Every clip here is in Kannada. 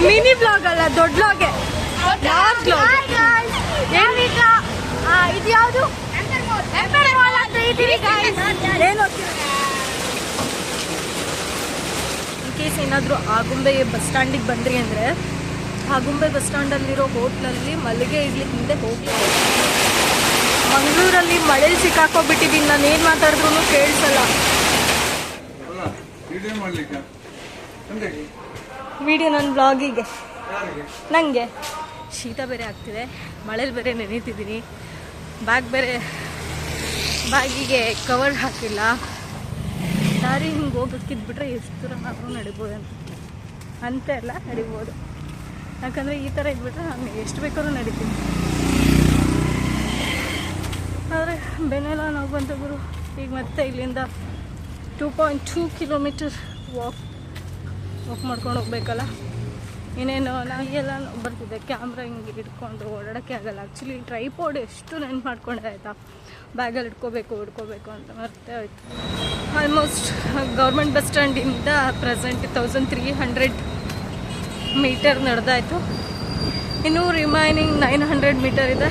ಮಿನಿ ಬ್ಲಾಗ್ ಅಲ್ಲ, ದೊಡ್ಡ ಬ್ಲಾಗೆ. ಇದು ಯಾವುದು? ಇನ್ ಕೇಸ್ ಏನಾದರೂ ಆಗುಂಬೆ ಬಸ್ ಸ್ಟ್ಯಾಂಡಿಗೆ ಬಂದ್ರಿ ಅಂದರೆ, ಆಗುಂಬೆ ಬಸ್ ಸ್ಟ್ಯಾಂಡಲ್ಲಿರೋ ಹೋಟ್ಲಲ್ಲಿ ಮಲ್ಲಿಗೆ ಇಡ್ಲಿ ಹಿಂದೆ ಹೋಗಿ. ಮಂಗಳೂರಲ್ಲಿ ಮಳೇಲಿ ಸಿಕ್ಕಾಕೋಗ್ಬಿಟ್ಟಿದ್ದೀನಿ, ನಾನು ಏನು ಮಾತಾಡಿದ್ರು ಕೇಳಿಸಲ್ಲ. ವಿಡಿಯೋ ನನ್ನ ಬ್ಲಾಗಿಗೆ. ನನಗೆ ಶೀತ ಬೇರೆ ಆಗ್ತಿದೆ, ಮಳೇಲಿ ಬೇರೆ ನೆನೀತಿದ್ದೀನಿ, ಬ್ಯಾಗಿಗೆ ಕವರ್ ಹಾಕಿಲ್ಲ. ದಾರಿ ಹಿಂಗೆ ಹೋಗೋಕ್ಕಿದ್ಬಿಟ್ರೆ ಎಷ್ಟು ದೂರ ಆದರೂ ನಡಿಬೋದು ಅಂತ ಎಲ್ಲ ನಡಿಬೋದು. ಯಾಕಂದರೆ ಈ ಥರ ಇದ್ಬಿಟ್ರೆ ನಾನು ಎಷ್ಟು ಬೇಕಾದ್ರೂ ನಡಿತೀನಿ. ಆದರೆ ಬೆನ್ನೆಲ್ಲ ನೋವು ಬಂತು ಗುರು. ಈಗ ಮತ್ತೆ ಇಲ್ಲಿಂದ 2.2 ಕಿಲೋಮೀಟರ್ ವಾಕ್ ಮಾಡ್ಕೊಂಡು ಹೋಗ್ಬೇಕಲ್ಲ. ಇನ್ನೇನು ನನಗೆಲ್ಲ ಬರ್ತಿದ್ದೆ, ಕ್ಯಾಮ್ರಾ ಹಿಂಗೆ ಇಟ್ಕೊಂಡು ಓಡಾಡೋಕ್ಕೆ ಆಗಲ್ಲ. ಆ್ಯಕ್ಚುಲಿ ಟ್ರೈಪಾಡ್ ಎಷ್ಟು ನೆನ್ಪು ಮಾಡ್ಕೊಂಡೆ ಆಯಿತಾ, ಬ್ಯಾಗಲ್ಲಿ ಇಟ್ಕೋಬೇಕು ಅಂತ ಮರ್ತೇ ಆಯಿತು. ಆಲ್ಮೋಸ್ಟ್ ಗೌರ್ಮೆಂಟ್ ಬಸ್ ಸ್ಟ್ಯಾಂಡಿಂದ ಪ್ರೆಸೆಂಟ್ 1300 ಮೀಟರ್ ನಡೆದಾಯಿತು. ಇನ್ನೂ ರಿಮೈನಿಂಗ್ 900 ಮೀಟರ್ ಇದೆ.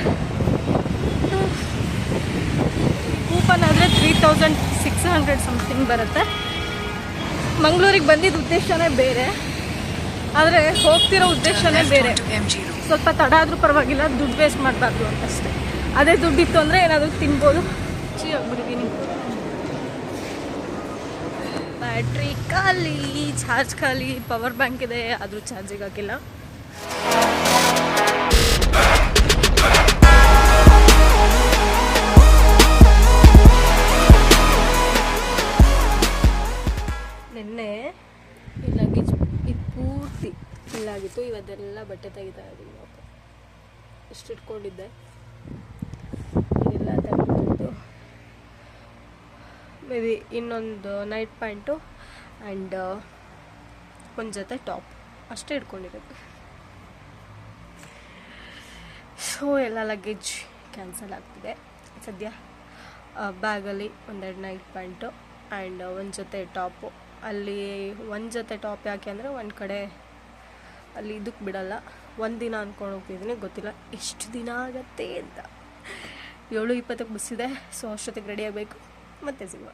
ಕೂಪನ್ ಆದರೆ 3600 ಸಮಥಿಂಗ್ ಬರುತ್ತೆ. ಮಂಗಳೂರಿಗೆ ಬಂದಿದ್ದ ಉದ್ದೇಶನೇ ಬೇರೆ, ಆದರೆ ಹೋಗ್ತಿರೋ ಉದ್ದೇಶನೇ ಬೇರೆ. ಸ್ವಲ್ಪ ತಡ ಆದರೂ ಪರವಾಗಿಲ್ಲ, ದುಡ್ಡು ವೇಸ್ಟ್ ಮಾಡಬಾರ್ದು ಅಂತಷ್ಟೇ. ಅದೇ ದುಡ್ಡಿತ್ತು ಅಂದರೆ ಏನಾದರೂ ತಿನ್ಬೋದು. ಹೋಗ್ಬಿಟ್ಟಿದ್ದೀನಿ. ಬ್ಯಾಟ್ರಿ ಖಾಲಿ, ಚಾರ್ಜ್ ಖಾಲಿ, ಪವರ್ ಬ್ಯಾಂಕ್ ಇದೆ, ಆದರೂ ಚಾರ್ಜಿಗೆ ಹಾಕಿಲ್ಲ. ನಿನ್ನೆ ಈ ಲಗೇಜ್ ಇದು ಪೂರ್ತಿ ಇಲ್ಲಾಗಿತ್ತು. ಇವತ್ತೆಲ್ಲ ಬಟ್ಟೆ ತೆಗಿತಾ ಇದ್ದೀನಿ. ಎಷ್ಟು ಇಟ್ಕೊಂಡಿದ್ದೆ, ಇದೆಲ್ಲ ತೆಗೆದು ಮೇ ಬಿ ಇನ್ನೊಂದು ನೈಟ್ ಪ್ಯಾಂಟು ಆ್ಯಂಡ್ ಒಂದು ಜೊತೆ ಟಾಪ್ ಅಷ್ಟೇ ಇಟ್ಕೊಂಡಿರೋದು. ಸೊ ಎಲ್ಲ ಲಗೇಜ್ ಕ್ಯಾನ್ಸಲ್ ಆಗ್ತಿದೆ ಸದ್ಯ. ಬ್ಯಾಗಲ್ಲಿ ಒಂದೆರಡು ನೈಟ್ ಪ್ಯಾಂಟು ಆ್ಯಂಡ್ ಒಂದು ಜೊತೆ ಟಾಪು. ಅಲ್ಲಿ ಒಂದು ಜೊತೆ ಟಾಪ್ ಯಾಕೆ ಅಂದರೆ ಒಂದು ಕಡೆ ಅಲ್ಲಿ ಇದಕ್ಕೆ ಬಿಡಲ್ಲ. ಒಂದು ದಿನ ಅಂದ್ಕೊಂಡು ಹೋಗ್ತಿದ್ದೀನಿ, ಗೊತ್ತಿಲ್ಲ ಎಷ್ಟು ದಿನ ಆಗತ್ತೆ ಅಂತ. 7:20ಕ್ಕೆ ಬಸ್ಸಿದೆ. ಸೊ ಅಷ್ಟೊತ್ತಿಗೆ ರೆಡಿ ಆಗಬೇಕು, ಮತ್ತೆ ಸಿಗುವ.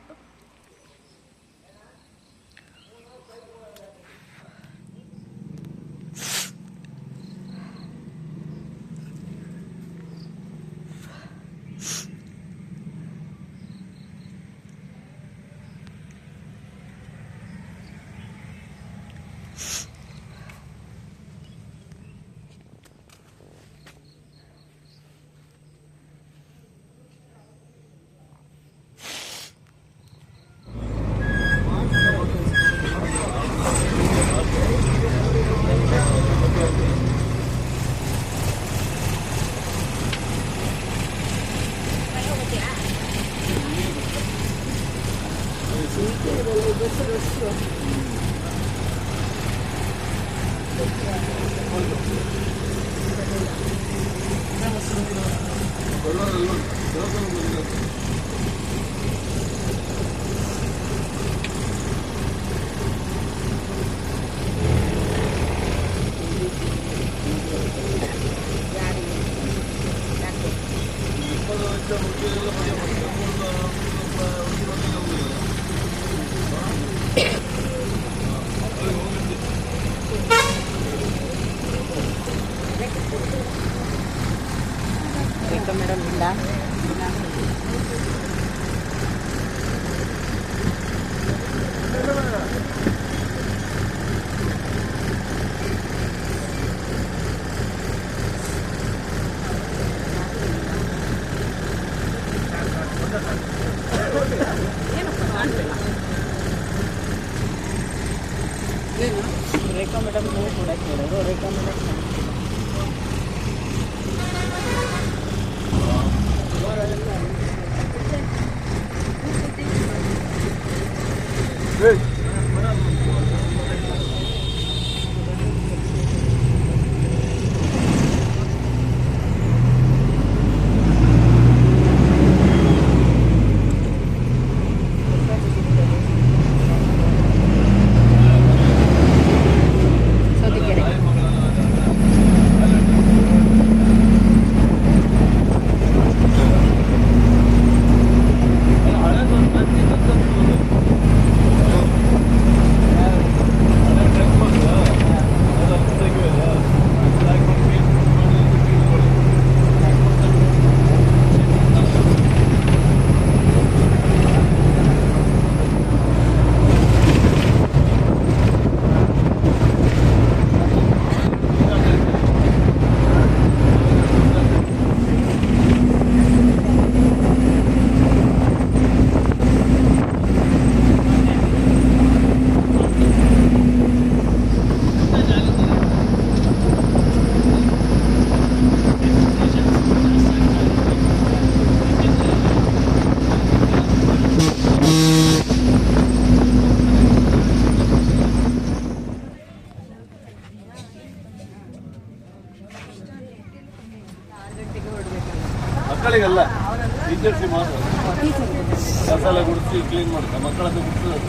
ಮೇಡಮ್ ಇಲ್ಲ ರೇಖಾ ಮೇಡಮ್ ಕೂಡ ಕೇಳೋದು. ರೇಖಾ ಮೇಡಮ್ ಸೌದಿಕೆರೆ ಮಸಾಲೆ ಗುಡಿಸಿ ಕ್ಲೀನ್ ಮಾಡ್ತಾ ಮಕ್ಕಳದ್ದು ಗುಡಿಸೋದು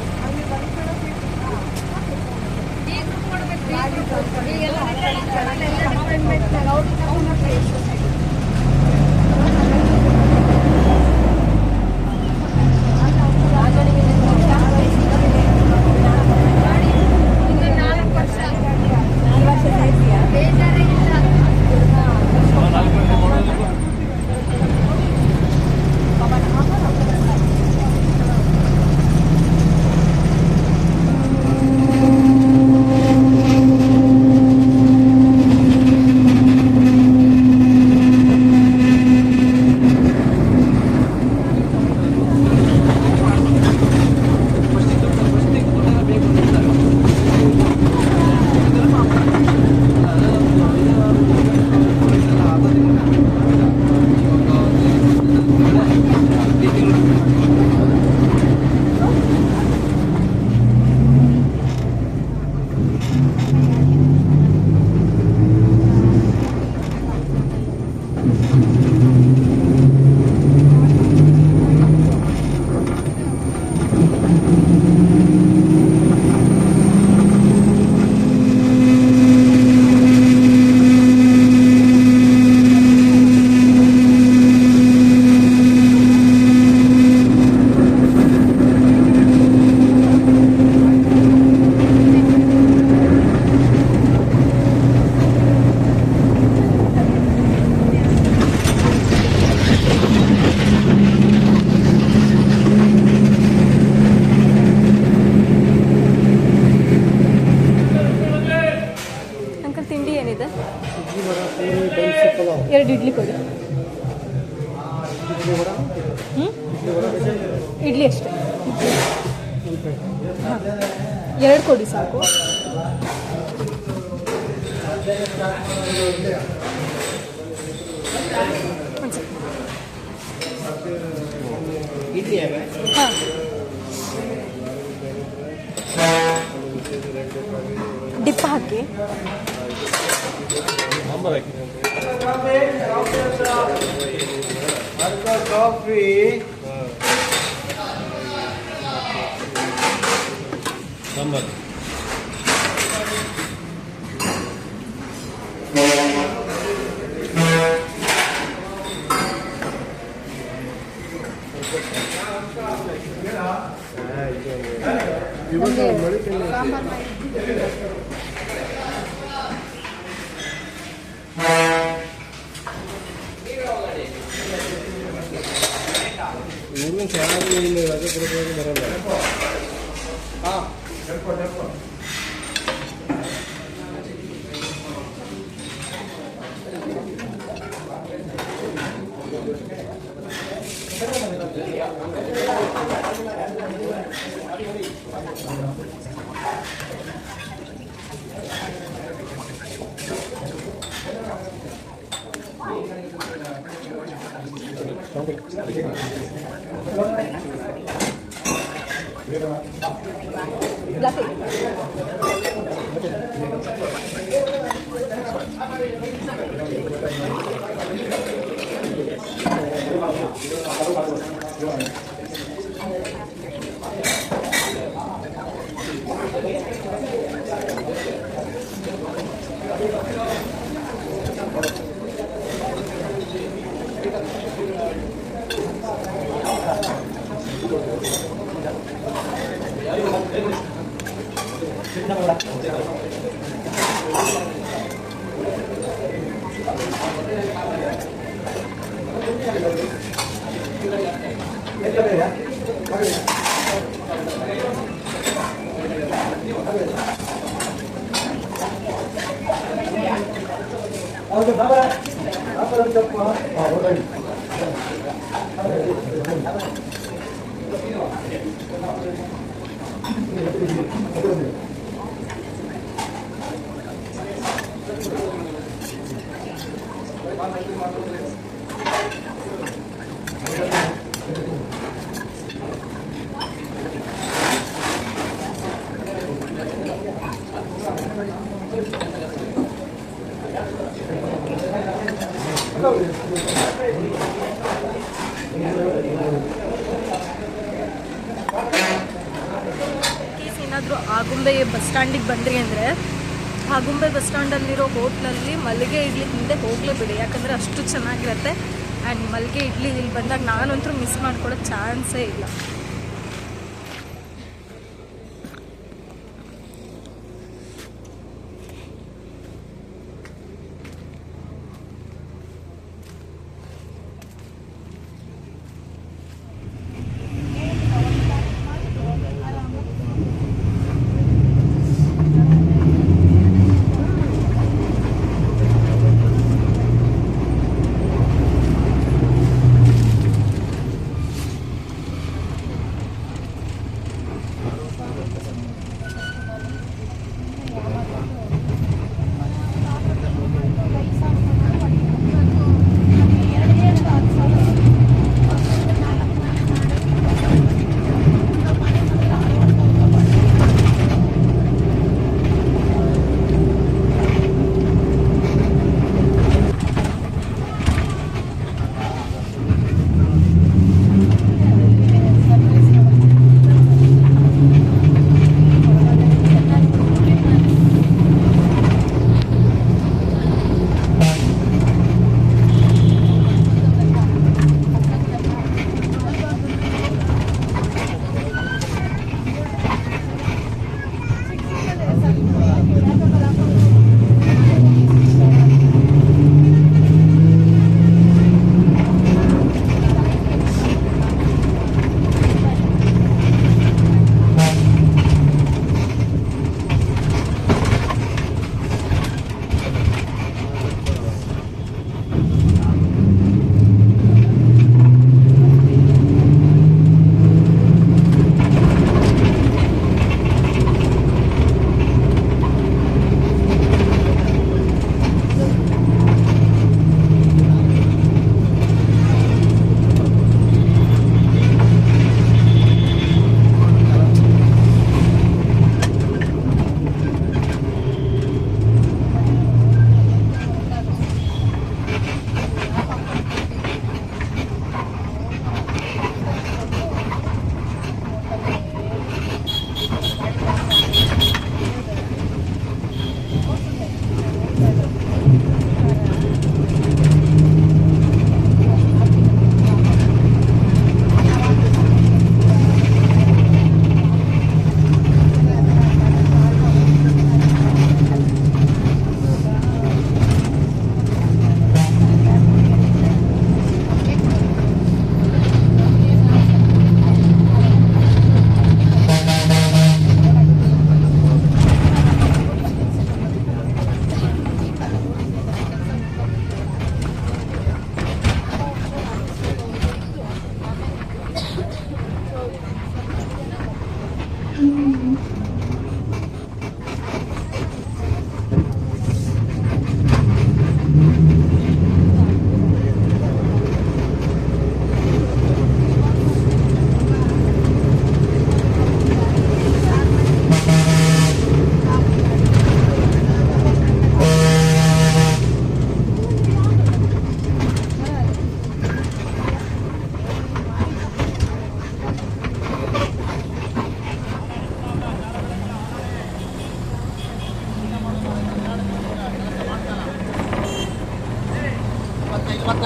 ಎರಡು ಇಡ್ಲಿ ಕೊಡಿ. ಇಡ್ಲಿ ಅಷ್ಟೇ. ಹಾಂ, ಎರಡು ಕೊಡಿ ಸಾಕು. ಹಾಂ, ಡಿಪ್ ಹಾಕಿ. ಕಾಫಿ ಸಾಂಬಾರು ಇವ್ರಿಗೂ ಚೆನ್ನಾಗಿ ಇಲ್ಲಿ ರಜೆ ಕೊಡೋದು ಬರಲ್ಲ. ಹಾಂ ಏನಾದರೂ ಆಗುಂಬೆ ಬಸ್ ಸ್ಟ್ಯಾಂಡಿಗೆ ಬಂದ್ರಿ ಅಂದರೆ ಆಗುಂಬೆ ಬಸ್ ಸ್ಟ್ಯಾಂಡಲ್ಲಿರೋ ಹೋಟ್ಲಲ್ಲಿ ಮಲ್ಲಿಗೆ ಇಡ್ಲಿ ಹಿಂದೆ ಹೋಗಲೇಬಿಡಿ, ಯಾಕಂದರೆ ಅಷ್ಟು ಚೆನ್ನಾಗಿರುತ್ತೆ. ಆ್ಯಂಡ್ ಮಲ್ಲಿಗೆ ಇಡ್ಲಿ ಇಲ್ಲಿ ಬಂದಾಗ ನಾನಂತೂ ಮಿಸ್ ಮಾಡ್ಕೊಳ್ಳೋ ಚಾನ್ಸೇ ಇಲ್ಲ.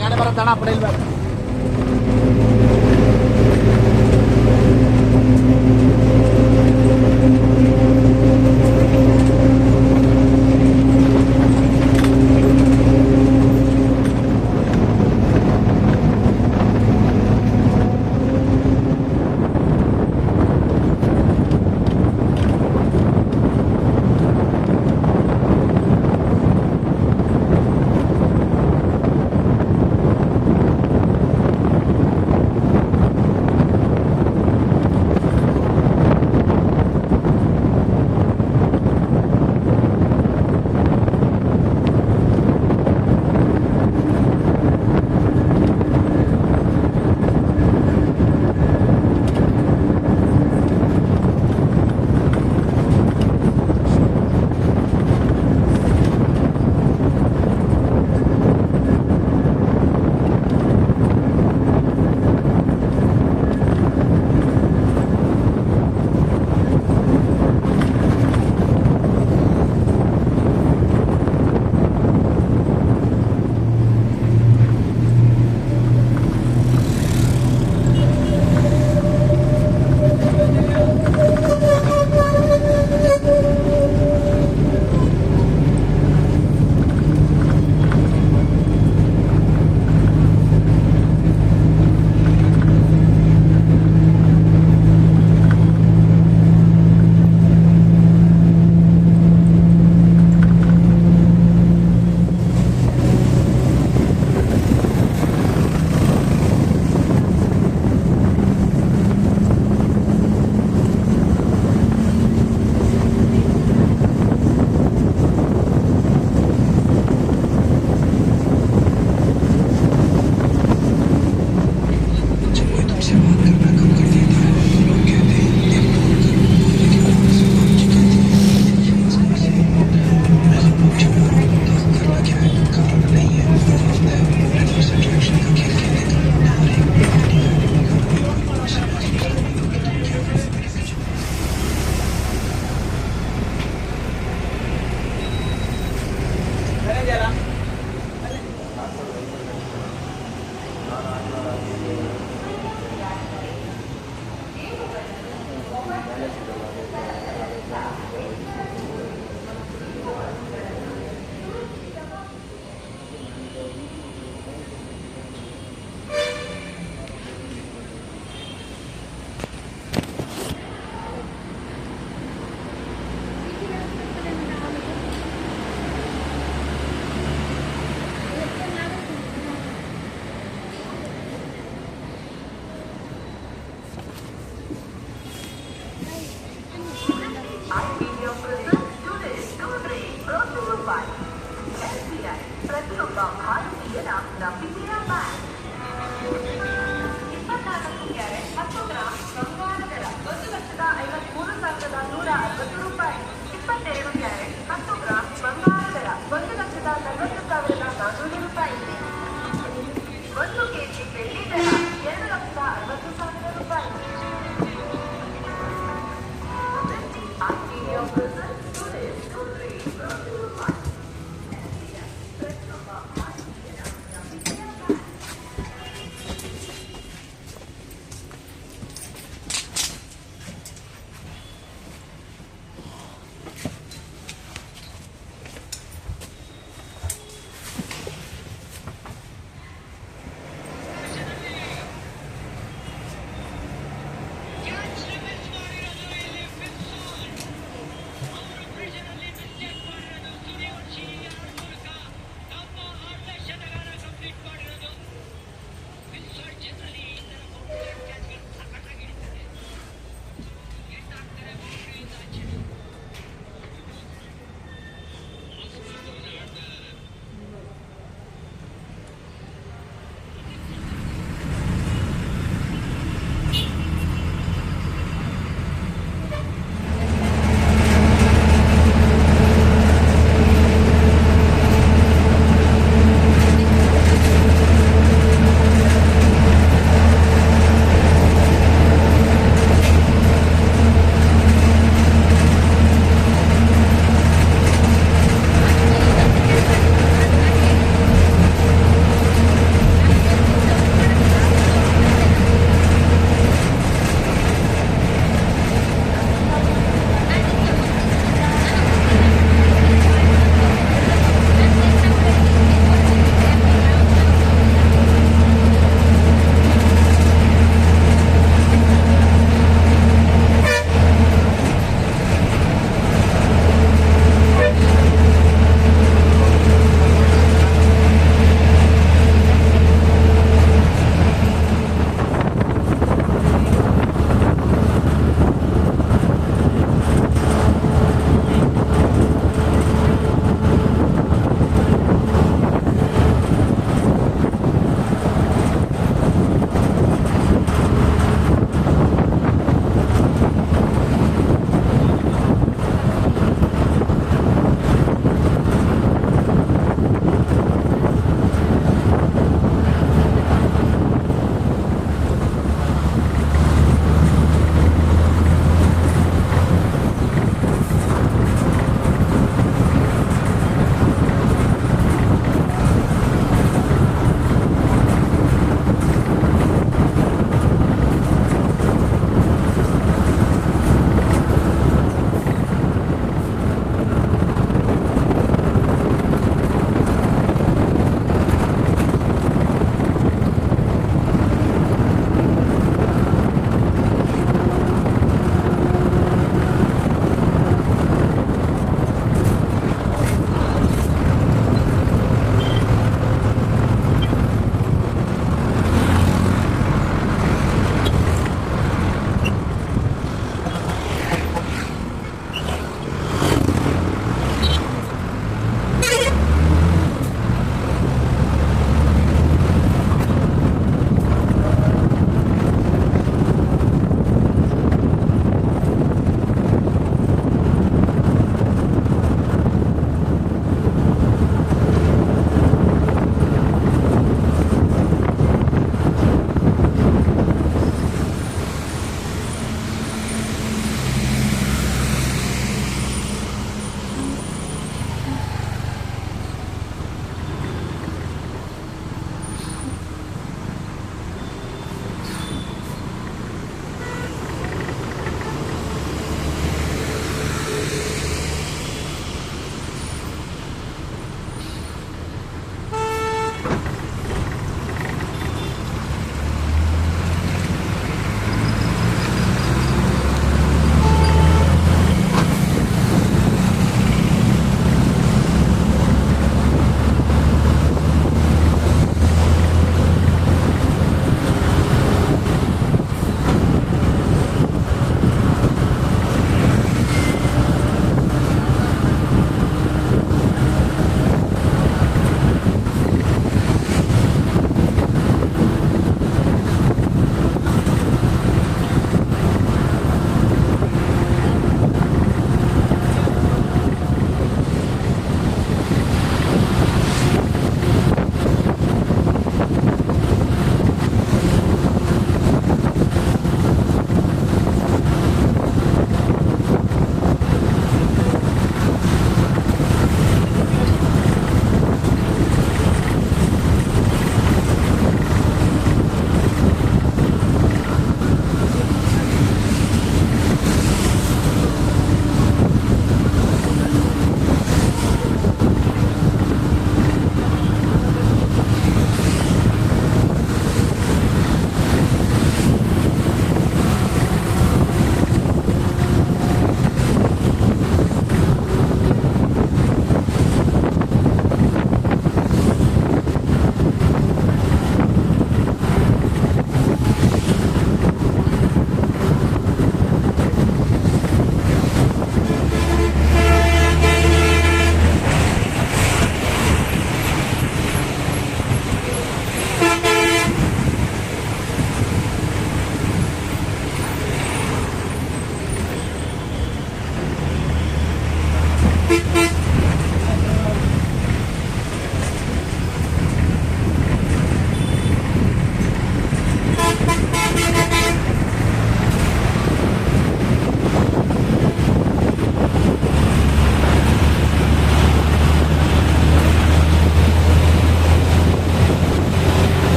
ಗಾಡಿ ಬರತ್ತಣ ಪಡೆಯಲ್ಬೇಕು.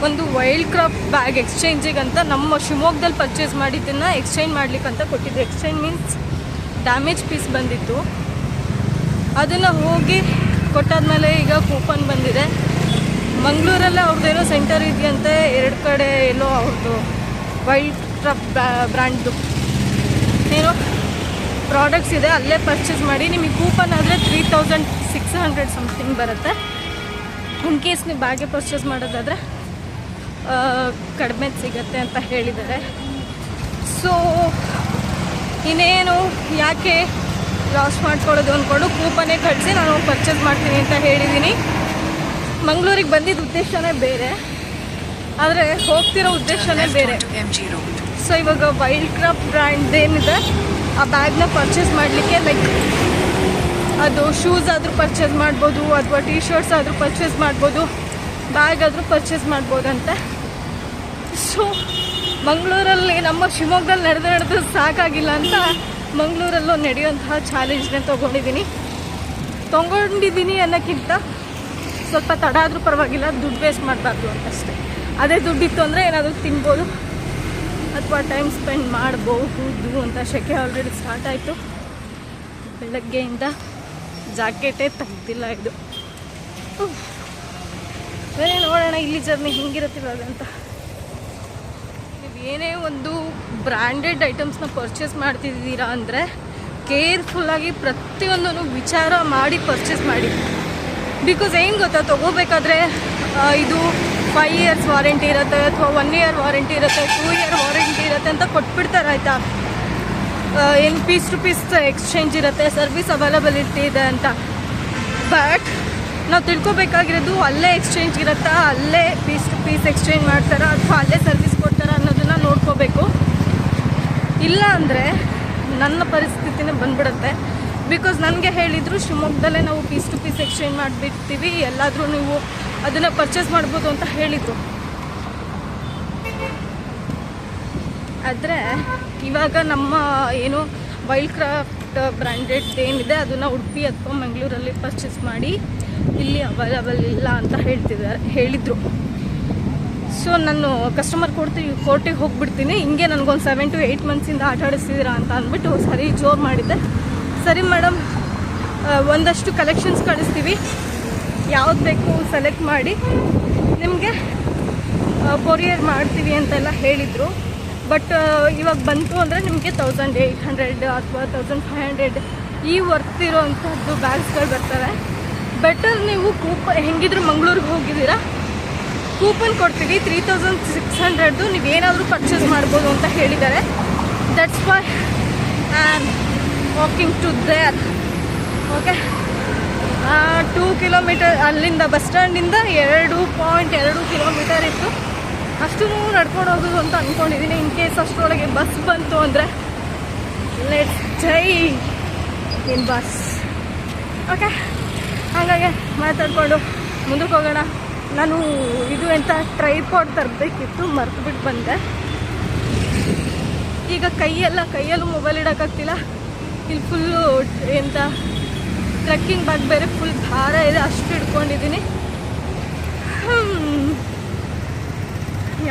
ಒಂದು ವೈಲ್ಡ್ ಕ್ರಾಫ್ಟ್ ಬ್ಯಾಗ್ ಎಕ್ಸ್ಚೇಂಜಿಗೆ ಅಂತ ನಮ್ಮ ಶಿವಮೊಗ್ಗದಲ್ಲಿ ಪರ್ಚೇಸ್ ಮಾಡಿದ್ದನ್ನು ಎಕ್ಸ್ಚೇಂಜ್ ಮಾಡ್ಲಿಕ್ಕಂತ ಕೊಟ್ಟಿದ್ದೆ. ಎಕ್ಸ್ಚೇಂಜ್ ಮೀನ್ಸ್ ಡ್ಯಾಮೇಜ್ ಪೀಸ್ ಬಂದಿತ್ತು, ಅದನ್ನು ಹೋಗಿ ಕೊಟ್ಟಾದ್ಮೇಲೆ ಈಗ ಕೂಪನ್ ಬಂದಿದೆ. ಮಂಗಳೂರಲ್ಲೇ ಅವ್ರದ್ದೇನೋ ಸೆಂಟರ್ ಇದೆಯಂತೆ, 2 ಕಡೆ ಎಲ್ಲೋ ಅವ್ರದ್ದು ವೈಲ್ಡ್ ಕ್ರಾಫ್ಟ್ ಬ್ರ್ಯಾಂಡ್ದು ಏನೋ ಪ್ರಾಡಕ್ಟ್ಸ್ ಇದೆ, ಅಲ್ಲೇ ಪರ್ಚೇಸ್ ಮಾಡಿ ನಿಮಗೆ ಕೂಪನ್ ಆದರೆ 3600 ಸಮಥಿಂಗ್ ಬರುತ್ತೆ. ಇನ್ ಕೇಸ್ ನೀವು ಬ್ಯಾಗೆ ಪರ್ಚೇಸ್ ಮಾಡೋದಾದರೆ ಕಡಿಮೆ ಸಿಗತ್ತೆ ಅಂತ ಹೇಳಿದ್ದಾರೆ. ಸೊ ಇನ್ನೇನು ಯಾಕೆ ಲಾಸ್ ಮಾಡ್ಕೊಳ್ಳೋದು ಅಂದ್ಕೊಂಡು ಕೂಪನ್ನೇ ಕಳಿಸಿ ನಾನು ಪರ್ಚೇಸ್ ಮಾಡ್ತೀನಿ ಅಂತ ಹೇಳಿದ್ದೀನಿ. ಮಂಗಳೂರಿಗೆ ಬಂದಿದ್ದ ಉದ್ದೇಶನೇ ಬೇರೆ, ಆದರೆ ಹೋಗ್ತಿರೋ ಉದ್ದೇಶನೇ ಬೇರೆ. ಸೊ ಇವಾಗ ವೈಲ್ಡ್ ಕ್ರಾಫ್ಟ್ ಬ್ರ್ಯಾಂಡ್ ಏನಿದೆ ಆ ಬ್ಯಾಗ್ನ ಪರ್ಚೇಸ್ ಮಾಡಲಿಕ್ಕೆ, ಲೈಕ್ ಅದು ಶೂಸ್ ಆದರೂ ಪರ್ಚೇಸ್ ಮಾಡ್ಬೋದು, ಅಥವಾ ಟಿ ಶರ್ಟ್ಸ್ ಆದರೂ ಪರ್ಚೇಸ್ ಮಾಡ್ಬೋದು, ಬ್ಯಾಗ್ ಆದರೂ ಪರ್ಚೇಸ್ ಮಾಡ್ಬೋದಂತೆ. ಸೊ ಮಂಗಳೂರಲ್ಲಿ ನಮ್ಮ ಶಿವಮೊಗ್ಗದಲ್ಲಿ ನಡೆದು ಸಾಕಾಗಿಲ್ಲ ಅಂತ ಮಂಗಳೂರಲ್ಲೂ ನಡೆಯುವಂತಹ ಚಾಲೆಂಜ್ನೇ ತೊಗೊಂಡಿದ್ದೀನಿ ಅನ್ನೋಕ್ಕಿಂತ ಸ್ವಲ್ಪ ತಡ ಆದರೂ ಪರವಾಗಿಲ್ಲ, ದುಡ್ಡು ವೇಸ್ಟ್ ಮಾಡಬಾರ್ದು ಅಂತಷ್ಟೇ. ಅದೇ ದುಡ್ಡಿತ್ತು ಅಂದರೆ ಏನಾದರೂ ತಿನ್ಬೋದು ಅಥವಾ ಟೈಮ್ ಸ್ಪೆಂಡ್ ಮಾಡಬಹುದು ಅಂತ. ಸೆಕೆ ಆಲ್ರೆಡಿ ಸ್ಟಾರ್ಟ್ ಆಯಿತು, ಬೆಳಗ್ಗೆಯಿಂದ ಜಾಕೆಟೇ ತೆಗ್ದಿಲ್ಲ ಇದು. ಬೇರೆ ನೋಡೋಣ ಇಲ್ಲಿ ಜರ್ನಿ ಹಿಂಗಿರುತ್ತಿವಾಗ ಅಂತ. ನೀವು ಏನೇ ಒಂದು ಬ್ರ್ಯಾಂಡೆಡ್ ಐಟಮ್ಸ್ನ ಪರ್ಚೇಸ್ ಮಾಡ್ತಿದ್ದೀರಾ ಅಂದರೆ ಕೇರ್ಫುಲ್ಲಾಗಿ ಪ್ರತಿಯೊಂದನ್ನು ವಿಚಾರ ಮಾಡಿ ಪರ್ಚೇಸ್ ಮಾಡಿ. ಬಿಕಾಸ್ ಏನು ಗೊತ್ತಾ, ತೊಗೋಬೇಕಾದ್ರೆ ಇದು 5 years ವಾರಂಟಿ ಇರುತ್ತೆ ಅಥವಾ 1 year ವಾರಂಟಿ ಇರುತ್ತೆ, 2 year ವಾರಂಟಿ ಇರುತ್ತೆ ಅಂತ ಕೊಟ್ಬಿಡ್ತಾರೆ ಆಯಿತಾ. ಏನು ಪೀಸ್ ಟು ಪೀಸ್ ಎಕ್ಸ್ಚೇಂಜ್ ಇರುತ್ತೆ, ಸರ್ವಿಸ್ ಅವೈಲಬಿಲಿಟಿ ಇದೆ ಅಂತ. ಬಟ್ ನಾವು ತಿಳ್ಕೊಬೇಕಾಗಿರೋದು ಅಲ್ಲೇ ಎಕ್ಸ್ಚೇಂಜ್ ಇರುತ್ತಾ, ಅಲ್ಲೇ ಪೀಸ್ ಟು ಪೀಸ್ ಎಕ್ಸ್ಚೇಂಜ್ ಮಾಡ್ತಾರಾ ಅಥವಾ ಅಲ್ಲೇ ಸರ್ವಿಸ್ ಕೊಡ್ತಾರಾ ಅನ್ನೋದನ್ನು ನೋಡ್ಕೋಬೇಕು. ಇಲ್ಲ ಅಂದರೆ ನನ್ನ ಪರಿಸ್ಥಿತಿನೇ ಬಂದ್ಬಿಡುತ್ತೆ. ಬಿಕಾಸ್ ನನಗೆ ಹೇಳಿದರು ಶಿವಮೊಗ್ಗದಲ್ಲೇ ನಾವು ಪೀಸ್ ಟು ಪೀಸ್ ಎಕ್ಸ್ಚೇಂಜ್ ಮಾಡಿಬಿಡ್ತೀವಿ, ಎಲ್ಲಾದರೂ ನೀವು ಅದನ್ನು ಪರ್ಚೇಸ್ ಮಾಡ್ಬೋದು ಅಂತ ಹೇಳಿದರು. ಆದರೆ ಇವಾಗ ನಮ್ಮ ಏನು ವೈಲ್ಡ್ ಕ್ರಾಫ್ಟ್ ಬ್ರ್ಯಾಂಡೆಡ್ ಏನಿದೆ ಅದನ್ನು ಉಡುಪಿ ಅಥವಾ ಮಂಗಳೂರಲ್ಲಿ ಪರ್ಚೇಸ್ ಮಾಡಿ ಇಲ್ಲಿ ಅವೈಲಬಲ್ ಇಲ್ಲ ಅಂತ ಹೇಳಿದರು. ಸೊ ನಾನು ಕಸ್ಟಮರ್ ಕೋರ್ಟಿಗೆ ಹೋಗ್ಬಿಡ್ತೀನಿ, ಹಿಂಗೆ ನನಗೊಂದು 7 to 8 months ಆಟ ಆಡಿಸ್ತಿದ್ದೀರಾ ಅಂತ ಅಂದ್ಬಿಟ್ಟು ಸರಿ ಜೋರು ಮಾಡಿದ್ದೆ. ಸರಿ ಮೇಡಮ್, ಒಂದಷ್ಟು ಕಲೆಕ್ಷನ್ಸ್ ಕಳಿಸ್ತೀವಿ, ಯಾವ್ದು ಬೇಕು ಸೆಲೆಕ್ಟ್ ಮಾಡಿ ನಿಮಗೆ ಕೊರಿಯರ್ ಮಾಡ್ತೀವಿ ಅಂತೆಲ್ಲ ಹೇಳಿದರು. ಬಟ್ ಇವಾಗ ಬಂತು ಅಂದರೆ ನಿಮಗೆ 1800 ಅಥವಾ 1500 ಈ ವರ್ತಿರೋ ಅಂಥದ್ದು ಬ್ಯಾಗ್ಸ್ಗಳು ಬರ್ತವೆ. ಬೆಟರ್ ನೀವು ಹೆಂಗಿದ್ರು ಮಂಗಳೂರಿಗೆ ಹೋಗಿದ್ದೀರಾ, ಕೂಪನ್ ಕೊಡ್ತೀವಿ 3600 ನೀವೇನಾದರೂ ಪರ್ಚೇಸ್ ಮಾಡ್ಬೋದು ಅಂತ ಹೇಳಿದ್ದಾರೆ. That's why I am walking to there. Okay, 2 kilometers ಅಲ್ಲಿಂದ ಬಸ್ ಸ್ಟ್ಯಾಂಡಿಂದ 2.2 kilometers ಇತ್ತು. ಅಷ್ಟು ನಡ್ಕೊಂಡು ಹೋಗೋದು ಅಂತ ಅಂದ್ಕೊಂಡಿದ್ದೀನಿ. ಇನ್ ಕೇಸ್ ಅಷ್ಟರೊಳಗೆ ಬಸ್ ಬಂತು ಅಂದರೆ let's Jai in bus. Okay, ಹಾಗಾಗಿ ಮಾತಾಡಿಕೊಂಡು ಮುಂದಕ್ಕೆ ಹೋಗೋಣ. ನಾನು ಇದು ಎಂಥ ಟ್ರೈಪಾಡ್ ತರಬೇಕಿತ್ತು, ಮರ್ತುಬಿಟ್ಟು ಬಂದೆ. ಈಗ ಕೈಯಲ್ಲೂ ಮೊಬೈಲ್ ಇಡೋಕ್ಕಾಗ್ತಿಲ್ಲ. ಇಲ್ಲಿ ಫುಲ್ಲು ಎಂಥ ಟ್ರೆಕ್ಕಿಂಗ್ ಬ್ಯಾಗ್ ಬೇರೆ ಫುಲ್ ಭಾರ ಇದೆ, ಅಷ್ಟು ಇಟ್ಕೊಂಡಿದ್ದೀನಿ.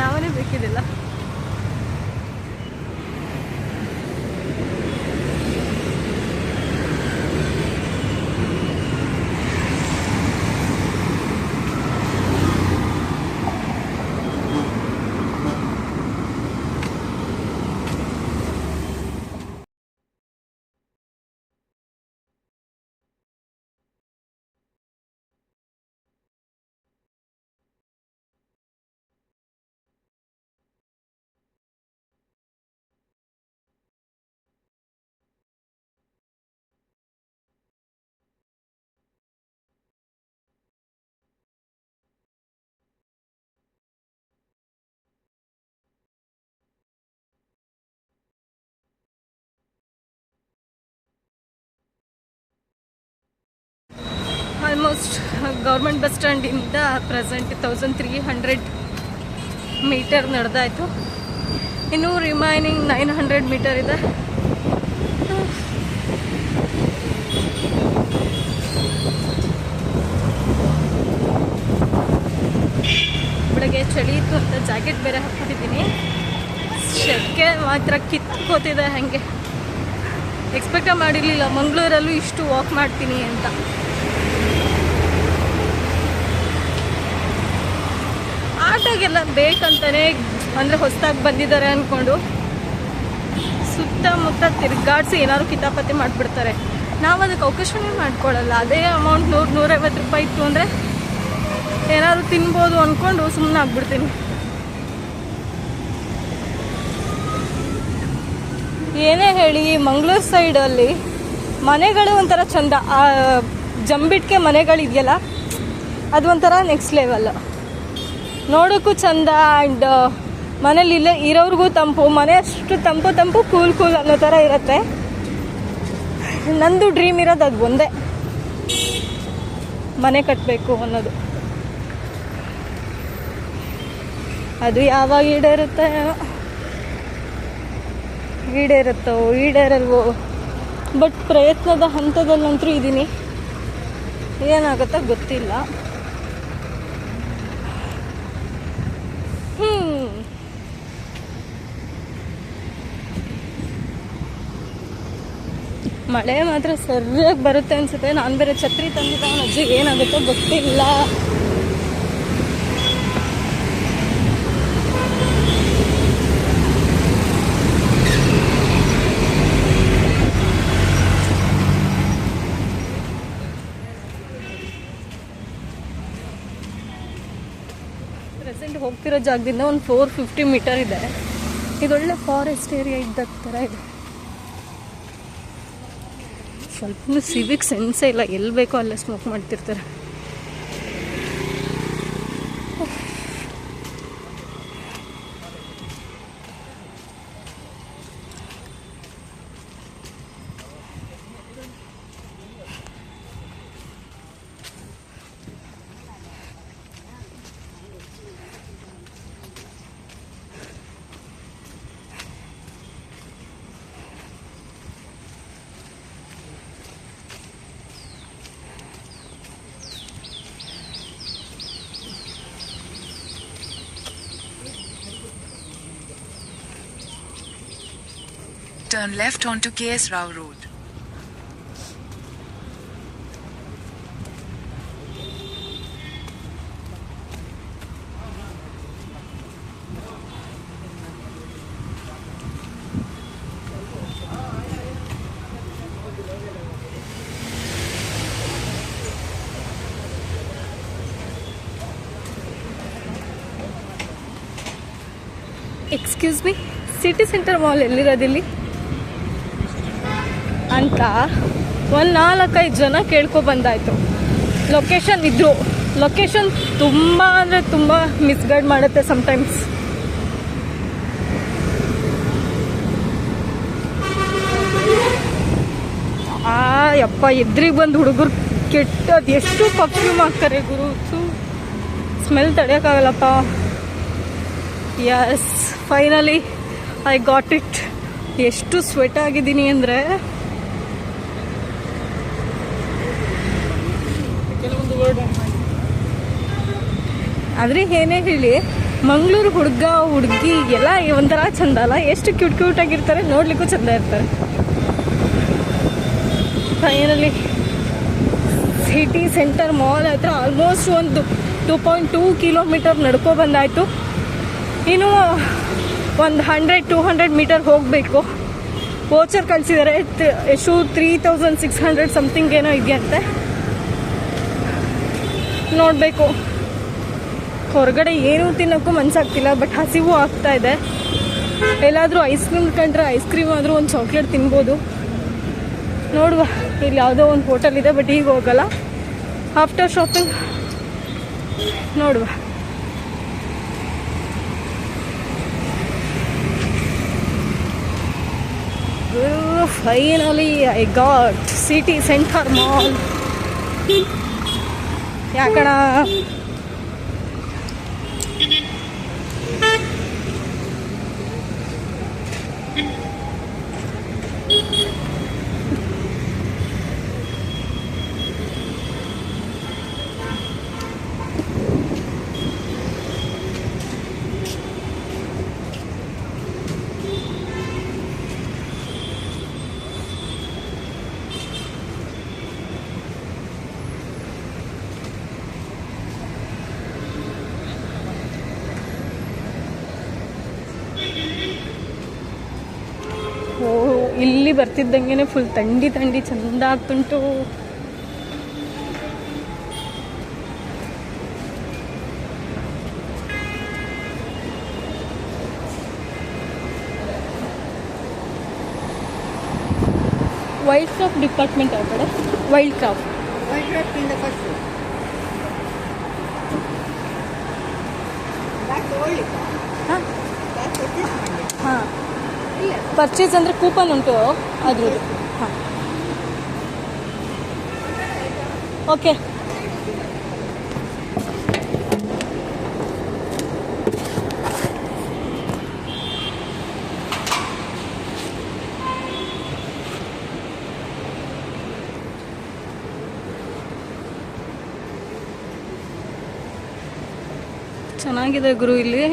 ಯಾವನೇ ಬೇಕಿದಿಲ್ಲ. ಆಲ್ಮೋಸ್ಟ್ ಗೌರ್ಮೆಂಟ್ ಬಸ್ ಸ್ಟ್ಯಾಂಡಿಂದ ಪ್ರೆಸೆಂಟ್ 1300 ಮೀಟರ್ ನಡೆದಾಯಿತು. ಇನ್ನೂ ರಿಮೈನಿಂಗ್ 900 ಮೀಟರ್ ಇದೆ. ಹೊರಗೆ ಚಳಿ ಇತ್ತು ಅಂತ ಜಾಕೆಟ್ ಬೇರೆ ಹಾಕ್ಬಿಟ್ಟಿದ್ದೀನಿ. ಶೆಕೆ ಮಾತ್ರ ಕಿತ್ಕೋತಿದೆ. ಹಾಗೆ ಎಕ್ಸ್ಪೆಕ್ಟೇ ಮಾಡಿರಲಿಲ್ಲ ಮಂಗಳೂರಲ್ಲೂ ಇಷ್ಟು ವಾಕ್ ಮಾಡ್ತೀನಿ ಅಂತ. ಆಟೋಗೆಲ್ಲ ಬೇಕಂತಾನೆ ಅಂದರೆ ಹೊಸದಾಗಿ ಬಂದಿದ್ದಾರೆ ಅಂದ್ಕೊಂಡು ಸುತ್ತಮುತ್ತ ತಿರುಗಾಡಿಸಿ ಏನಾದ್ರು ಕಿತಾಪತಿ ಮಾಡಿಬಿಡ್ತಾರೆ. ನಾವು ಅದಕ್ಕೆ ಅವಕಾಶನೇ ಮಾಡ್ಕೊಳ್ಳಲ್ಲ. ಅದೇ ಅಮೌಂಟ್ 100-150 ರೂಪಾಯಿ ಇತ್ತು ಅಂದರೆ ಏನಾದ್ರು ತಿನ್ಬೋದು ಅಂದ್ಕೊಂಡು ಸುಮ್ಮನೆ ಆಗ್ಬಿಡ್ತೀನಿ. ಏನೇ ಹೇಳಿ ಮಂಗಳೂರು ಸೈಡಲ್ಲಿ ಮನೆಗಳು ಒಂಥರ ಚಂದ. ಜಂಬಿಟ್ಕೆ ಮನೆಗಳಿದೆಯಲ್ಲ ಅದು ಒಂಥರ ನೆಕ್ಸ್ಟ್ ಲೆವೆಲ್. ನೋಡೋಕ್ಕೂ ಚಂದ ಆ್ಯಂಡ್ ಮನೇಲಿ ಇಲ್ಲೇ ಇರೋರಿಗೂ ತಂಪು. ಮನೆ ಅಷ್ಟು ತಂಪು ಕೂಲ್ ಅನ್ನೋ ಥರ ಇರುತ್ತೆ. ನಂದು ಡ್ರೀಮ್ ಇರೋದು ಅದು ಒಂದೇ, ಮನೆ ಕಟ್ಟಬೇಕು ಅನ್ನೋದು. ಅದು ಯಾವಾಗ ಈಡೇರಲ್ವೋ ಬಟ್ ಪ್ರಯತ್ನದ ಹಂತದಲ್ಲಂತೂ ಇದ್ದೀನಿ. ಏನಾಗುತ್ತೋ ಗೊತ್ತಿಲ್ಲ. ಮಳೆ ಮಾತ್ರ ಸರಿಯಾಗಿ ಬರುತ್ತೆ ಅನ್ಸುತ್ತೆ. ನಾನು ಬೇರೆ ಛತ್ರಿ ತಂದಿದ್ದ ಅವನ ಅಜ್ಜಿ, ಏನಾಗುತ್ತೋ ಗೊತ್ತಿಲ್ಲ. ಪ್ರೆಸೆಂಟ್ ಹೋಗ್ತಿರೋ ಜಾಗದಿಂದ ಒಂದು 450 ಮೀಟರ್ ಇದೆ. ಇದೊಳ್ಳೆ ಫಾರೆಸ್ಟ್ ಏರಿಯಾ ಇದ್ದ ಥರ ಇದೆ. ಸ್ವಲ್ಪ ಸಿವಿಕ್ ಸೆನ್ಸೇ ಇಲ್ಲ, ಎಲ್ಲಿ ಬೇಕೋ ಅಲ್ಲೇ ಸ್ಮೋಕ್ ಮಾಡ್ತಿರ್ತಾರೆ. Turn left onto KS Rao Road. Excuse me, city centre mall ಎಲ್ಲಿರೋದಿಲ್ಲಿ ಅಂತ ಒಂದು 4-5 ಜನ ಕೇಳ್ಕೊಬಂದಾಯಿತು. ಲೊಕೇಶನ್ ಇದ್ದರು. ಲೊಕೇಶನ್ ತುಂಬ ಅಂದರೆ ತುಂಬ ಮಿಸ್ಗೈಡ್ ಮಾಡುತ್ತೆ ಸಮ್ಟೈಮ್ಸ್. ಯಪ್ಪ ಎದ್ರಿಗೆ ಬಂದು ಹುಡುಗರು ಕೆಟ್ಟದು ಎಷ್ಟು ಪರ್ಫ್ಯೂಮ್ ಹಾಕ್ತಾರೆ ಗುರು. ಸ್ಮೆಲ್ ತಡೆಯೋಕ್ಕಾಗಲ್ಲಪ್ಪ. Yes, finally I got it. ಎಷ್ಟು ಸ್ವೆಟ್ ಆಗಿದ್ದೀನಿ ಅಂದರೆ ಆದರೆ ಏನೇ ಹೇಳಿ ಮಂಗಳೂರು ಹುಡುಗಿ ಎಲ್ಲ ಒಂಥರ ಚಂದ ಅಲ್ಲ. ಎಷ್ಟು ಕ್ಯೂಟ್ ಆಗಿರ್ತಾರೆ, ನೋಡ್ಲಿಕ್ಕೂ ಚಂದ ಇರ್ತಾರೆ. ಫೈನಲಿ ಸಿಟಿ ಸೆಂಟರ್ ಮಾಲ್ ಹತ್ರ ಆಲ್ಮೋಸ್ಟ್ ಒಂದು 2.2 ಕಿಲೋಮೀಟರ್ ನಡ್ಕೊ ಬಂದಾಯಿತು. ಇನ್ನು ಒಂದು 100-200 ಮೀಟರ್ ಹೋಗಬೇಕು. ವೋಚರ್ ಕಳಿಸಿದ್ದಾರೆ. ಎಷ್ಟು 3600 ಸಮಥಿಂಗ್ ಏನೋ ಇದೆಯಂತೆ. ನೋಡಬೇಕು. ಹೊರಗಡೆ ಏನೂ ತಿನ್ನೋಕ್ಕೂ ಮನಸ್ಸಾಗ್ತಿಲ್ಲ, ಬಟ್ ಹಸಿವು ಆಗ್ತಾ ಇದೆ. ಎಲ್ಲಾದರೂ ಐಸ್ ಕ್ರೀಮ್ ಕಂಡ್ರೆ ಐಸ್ ಕ್ರೀಮ್ ಆದರೂ ಒಂದು ಚಾಕ್ಲೇಟ್ ತಿನ್ಬೋದು. ನೋಡುವ. ಇಲ್ಲಿ ಯಾವುದೋ ಒಂದು ಹೋಟೆಲ್ ಇದೆ, ಬಟ್ ಈಗ ಹೋಗಲ್ಲ. ಆಫ್ಟರ್ ಶಾಪಿಂಗ್ ನೋಡುವ. Finally I got city centre mall. ಯಾಕಣ ಬರ್ತಿದ್ದಂಗೆ ಫುಲ್ ಥಂಡಿ ಥಂಡಿ ಚೆಂದ ಆಗ್ತುಂಟು. ವೈಲ್ಡ್ ಕ್ರಾಫ್ಟ್ ಡಿಪಾರ್ಟ್ಮೆಂಟ್ ಯಾವ ಕಡೆ? Wild craft in the first row. That's only. ಹಾಂ That's purchase money. ಹಾಂ ಇಲ್ಲ ಪರ್ಚೇಸ್ ಅಂದರೆ ಕೂಪನ್ ಉಂಟು ಅದ್ರದ್ದು. ಹಾಂ ಓಕೆ. ಚೆನ್ನಾಗಿದೆ ಗುರು ಇಲ್ಲಿ.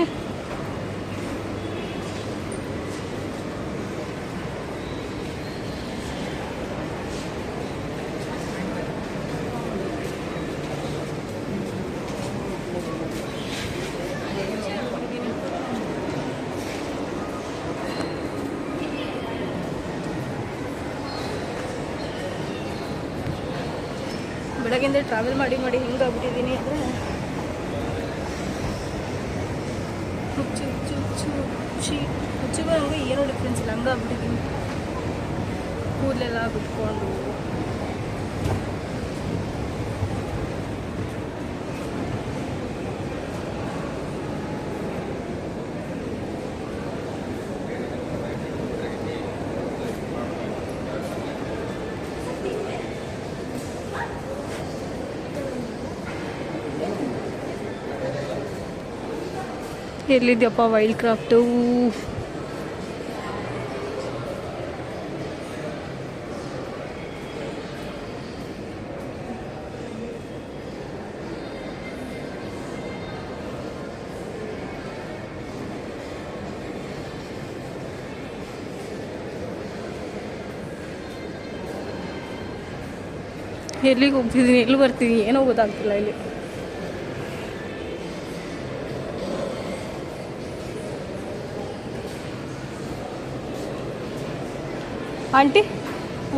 ಬೆಳಗ್ಗಿಂದ ಟ್ರಾವೆಲ್ ಮಾಡಿ ಮಾಡಿ ಹಿಂಗಾಗ್ಬಿಟ್ಟಿದ್ದೀನಿ ಅಂದರೆ ಹುಚ್ಚು ಹಂಗೆ ಏನೂ ಡಿಫ್ರೆನ್ಸ್ ಇಲ್ಲ, ಹಂಗಾಗ್ಬಿಟ್ಟಿದ್ದೀನಿ. ಕೂದಲೆಲ್ಲ ಬಿಟ್ಕೊಂಡು ಎಲ್ಲಿದ್ಯಪ್ಪ ವೈಲ್ಡ್ ಕ್ರಾಫ್ಟು? ಎಲ್ಲಿಗೆ ಹೋಗ್ತಿದ್ದೀನಿ, ಎಲ್ಲಿ ಬರ್ತೀನಿ, ಏನೋ ಗೊತ್ತಾಗ್ತಿಲ್ಲ ಇಲ್ಲಿ. ಆಂಟಿ,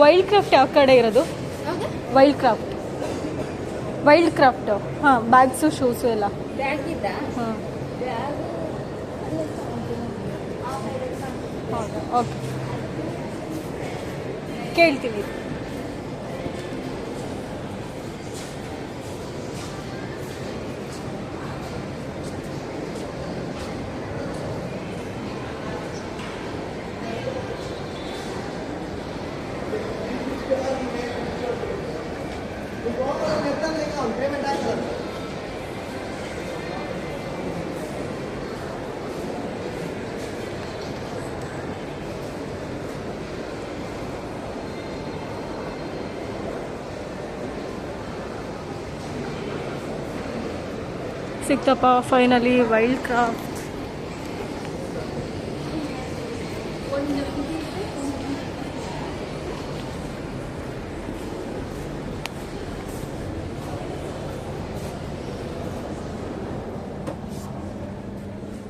ವೈಲ್ಡ್ ಕ್ರಾಫ್ಟ್ ಯಾವ ಕಡೆ ಇರೋದು? ವೈಲ್ಡ್ ಕ್ರಾಫ್ಟ್ ಹಾಂ, ಬ್ಯಾಗ್ಸು ಶೂಸು ಎಲ್ಲ. ಬ್ಯಾಗ್ ಇದ್ದ ಹಾಂ ಬ್ಯಾಗ್ ಹೌದಾ? ಓಕೆ, ಕೇಳ್ತೀವಿ. ಸಿಕ್ತಪ್ಪ ಫೈನಲಿ ವೈಲ್ಡ್ ಕ್ರಾಫ್ಟ್.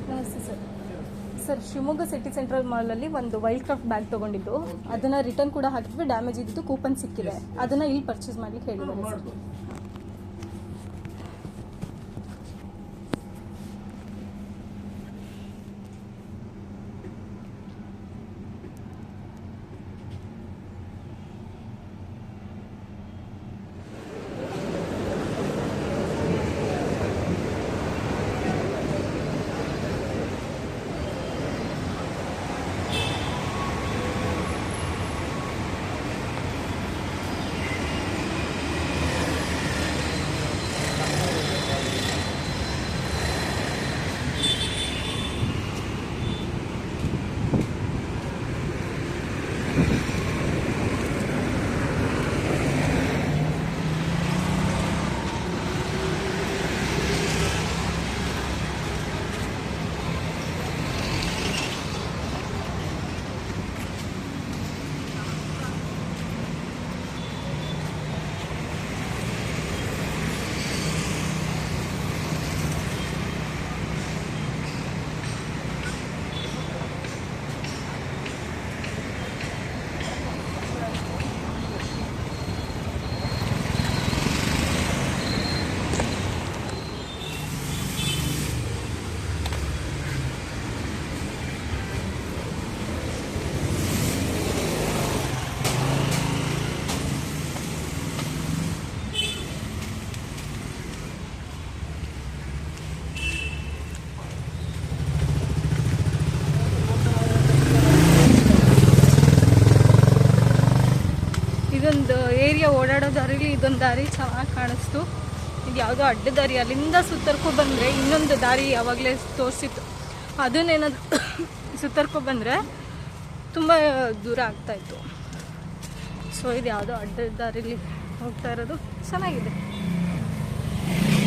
ನಮಸ್ತೆ sir. Sir, Shivamogga city central ಮಾಲಲ್ಲಿ ಒಂದು ವೈಲ್ಡ್ ಕ್ರಾಫ್ಟ್ ಬ್ಯಾಗ್ ತೊಗೊಂಡಿದ್ದು, ಅದನ್ನು ರಿಟರ್ನ್ ಕೂಡ ಹಾಕಿದ್ವಿ. ಡ್ಯಾಮೇಜ್ ಇದ್ದಿದ್ದು, ಕೂಪನ್ ಸಿಕ್ಕಿದೆ. ಅದನ್ನು ಇಲ್ಲಿ ಪರ್ಚೇಸ್ ಮಾಡ್ಲಿಕ್ಕೆ ಹೇಳಿದ್ದಾರೆ ಸರ್. ಏರಿಯಾ ಓಡಾಡೋ ದಾರಿಲಿ ಇದೊಂದು ದಾರಿ ಚೆನ್ನಾಗಿ ಕಾಣಿಸ್ತು. ಇದು ಯಾವುದೋ ಅಡ್ಡ ದಾರಿ, ಅಲ್ಲಿಂದ ಸುತ್ತರ್ಕೊ ಬಂದರೆ ಇನ್ನೊಂದು ದಾರಿ ಯಾವಾಗಲೇ ತೋರಿಸಿತ್ತು, ಅದನ್ನೇನಾದ್ರು ಸುತ್ತರ್ಕೊ ಬಂದರೆ ತುಂಬ ದೂರ ಆಗ್ತಾಯಿತ್ತು. ಸೊ ಇದು ಯಾವುದೋ ಅಡ್ಡ ದಾರಿಲಿ ಹೋಗ್ತಾ ಇರೋದು ಚೆನ್ನಾಗಿದೆ.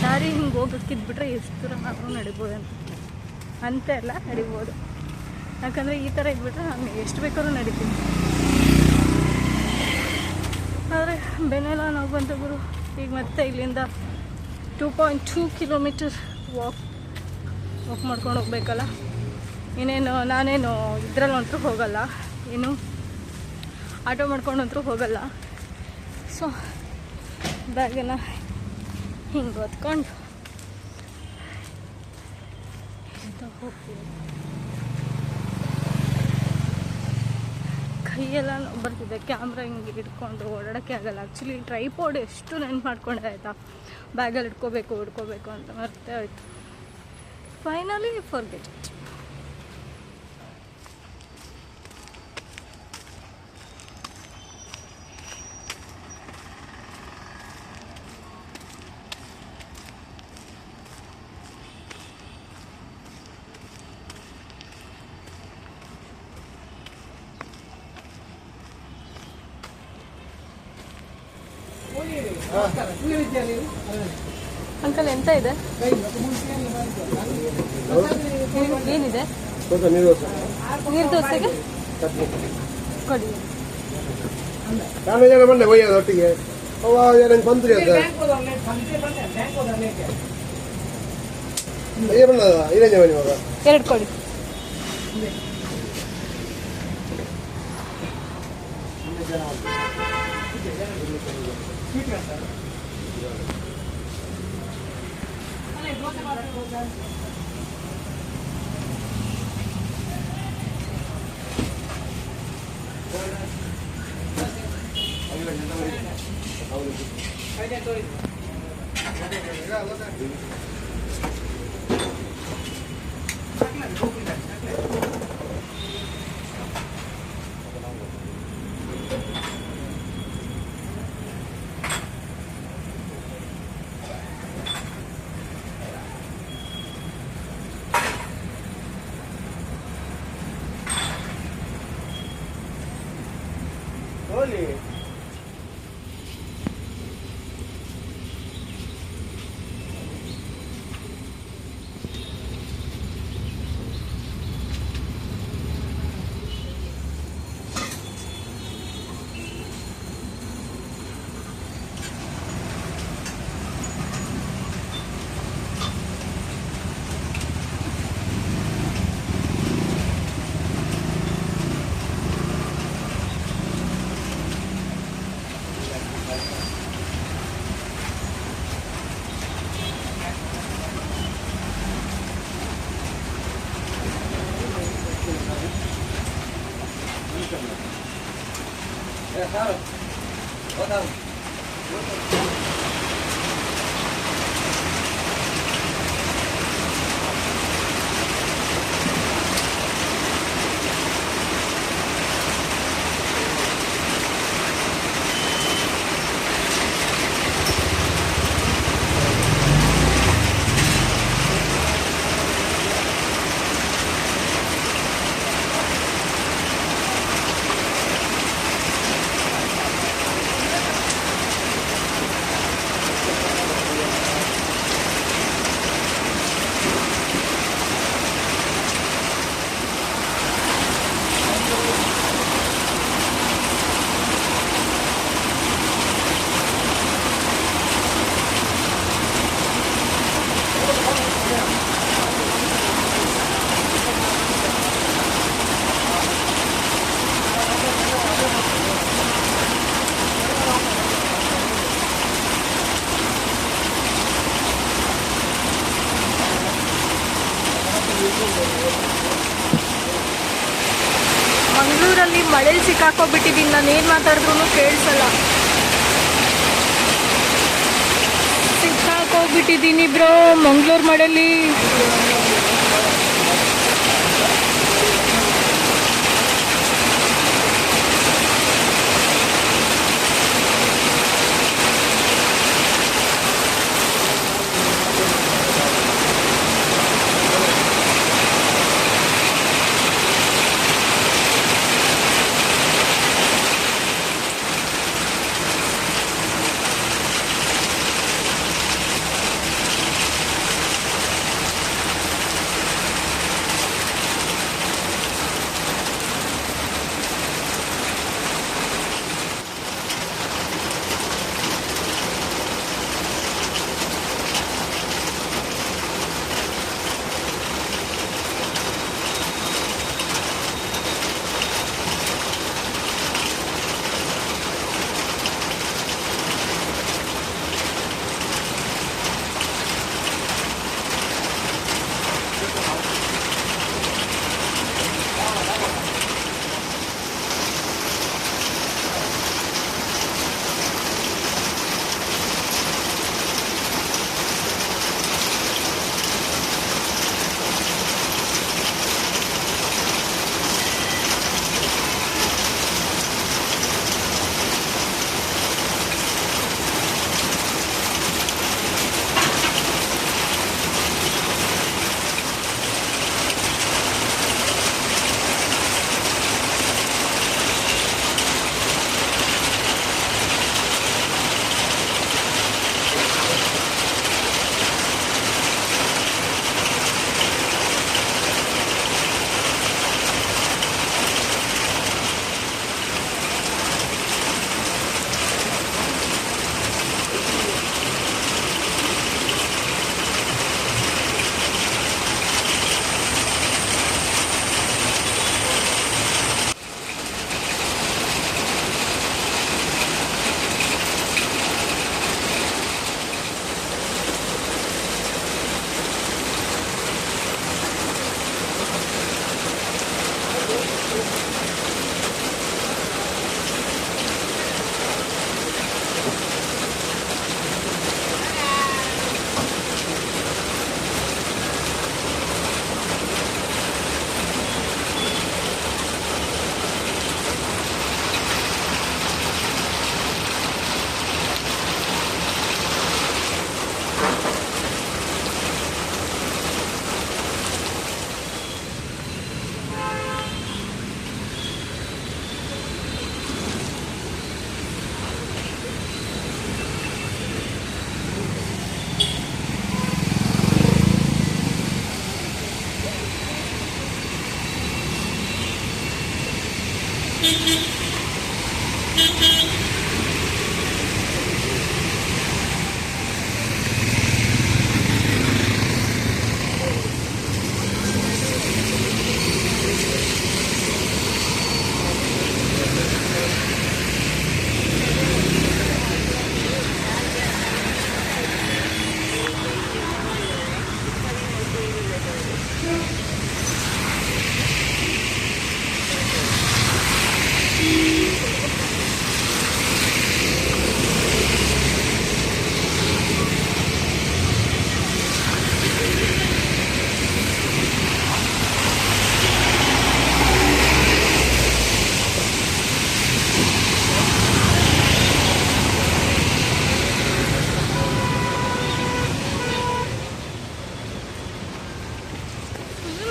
ದಾರಿ ಹಿಂಗೆ ಹೋಗೋಕ್ಕಿದ್ಬಿಟ್ರೆ ಎಷ್ಟು ದೂರ ನಾವು ನಡಿಬೋದು ಅಂತ ಎಲ್ಲ ನಡಿಬೋದು. ಯಾಕಂದರೆ ಈ ಥರ ಇದ್ಬಿಟ್ರೆ ನಾನು ಎಷ್ಟು ಬೇಕಾದ್ರೂ ನಡಿತೀನಿ. ಆದರೆ ಬೆನ್ನೆಲ್ಲ ನಾವು ಬಂತು ಗುರು. ಈಗ ಮತ್ತೆ ಇಲ್ಲಿಂದ 2.2 ಕಿಲೋಮೀಟರ್ ವಾಕ್ ಮಾಡ್ಕೊಂಡು ಹೋಗ್ಬೇಕಲ್ಲ. ಇನ್ನೇನು ನಾನೇನು ಇದ್ರಲ್ಲಿ ಅಂತೂ ಹೋಗಲ್ಲ, ಏನು ಆಟೋ ಮಾಡ್ಕೊಂಡು ಅಂತೂ ಹೋಗಲ್ಲ. ಸೊ ಬ್ಯಾಗನ್ನು ಹಿಂಗೆ ಹೊತ್ಕೊಂಡು ಹೋಗ್ತೀವಿ. ಕೈಯೆಲ್ಲ ಬರ್ತಿದೆ, ಕ್ಯಾಮ್ರಾ ಹಿಂಗೆ ಹಿಡ್ಕೊಂಡು ಓಡಾಡೋಕ್ಕೆ ಆಗಲ್ಲ. ಆ್ಯಕ್ಚುಲಿ ಟ್ರೈಪಾಡ್ ಎಷ್ಟು ನೆನ್ಪು ಮಾಡ್ಕೊಂಡೆ ಆಯಿತಾ, ಬ್ಯಾಗಲ್ಲಿ ಹಿಡ್ಕೋಬೇಕು ಅಂತ ಮರ್ತೇ ಆಯಿತು. Finally forget it. ಅಂಕಲ್ ಎಂತ ಇದೆ, ಏನಿದೆ? ನೀರು ದೋಸೆಗೆ ಕೊಡಿ. ಒಟ್ಟಿಗೆ ಬಂದ್ರಿ ಅಂತ ಎರಡು ಕೊಡಿ. ಮಂಗಳೂರಲ್ಲಿ ಮಳೆಲಿ ಸಿಕ್ಕಾಕೋಗ್ಬಿಟ್ಟಿದ್ದೀನಿ, ನಾನು ಏನು ಮಾತಾಡಿದ್ರು ಕೇಳಿಸಲ್ಲ. ಸಿಕ್ಕಾಕೋಗ್ಬಿಟ್ಟಿದ್ದೀನಿ ಬ್ರೋ ಮಂಗಳೂರು ಮಳೆಲಿ.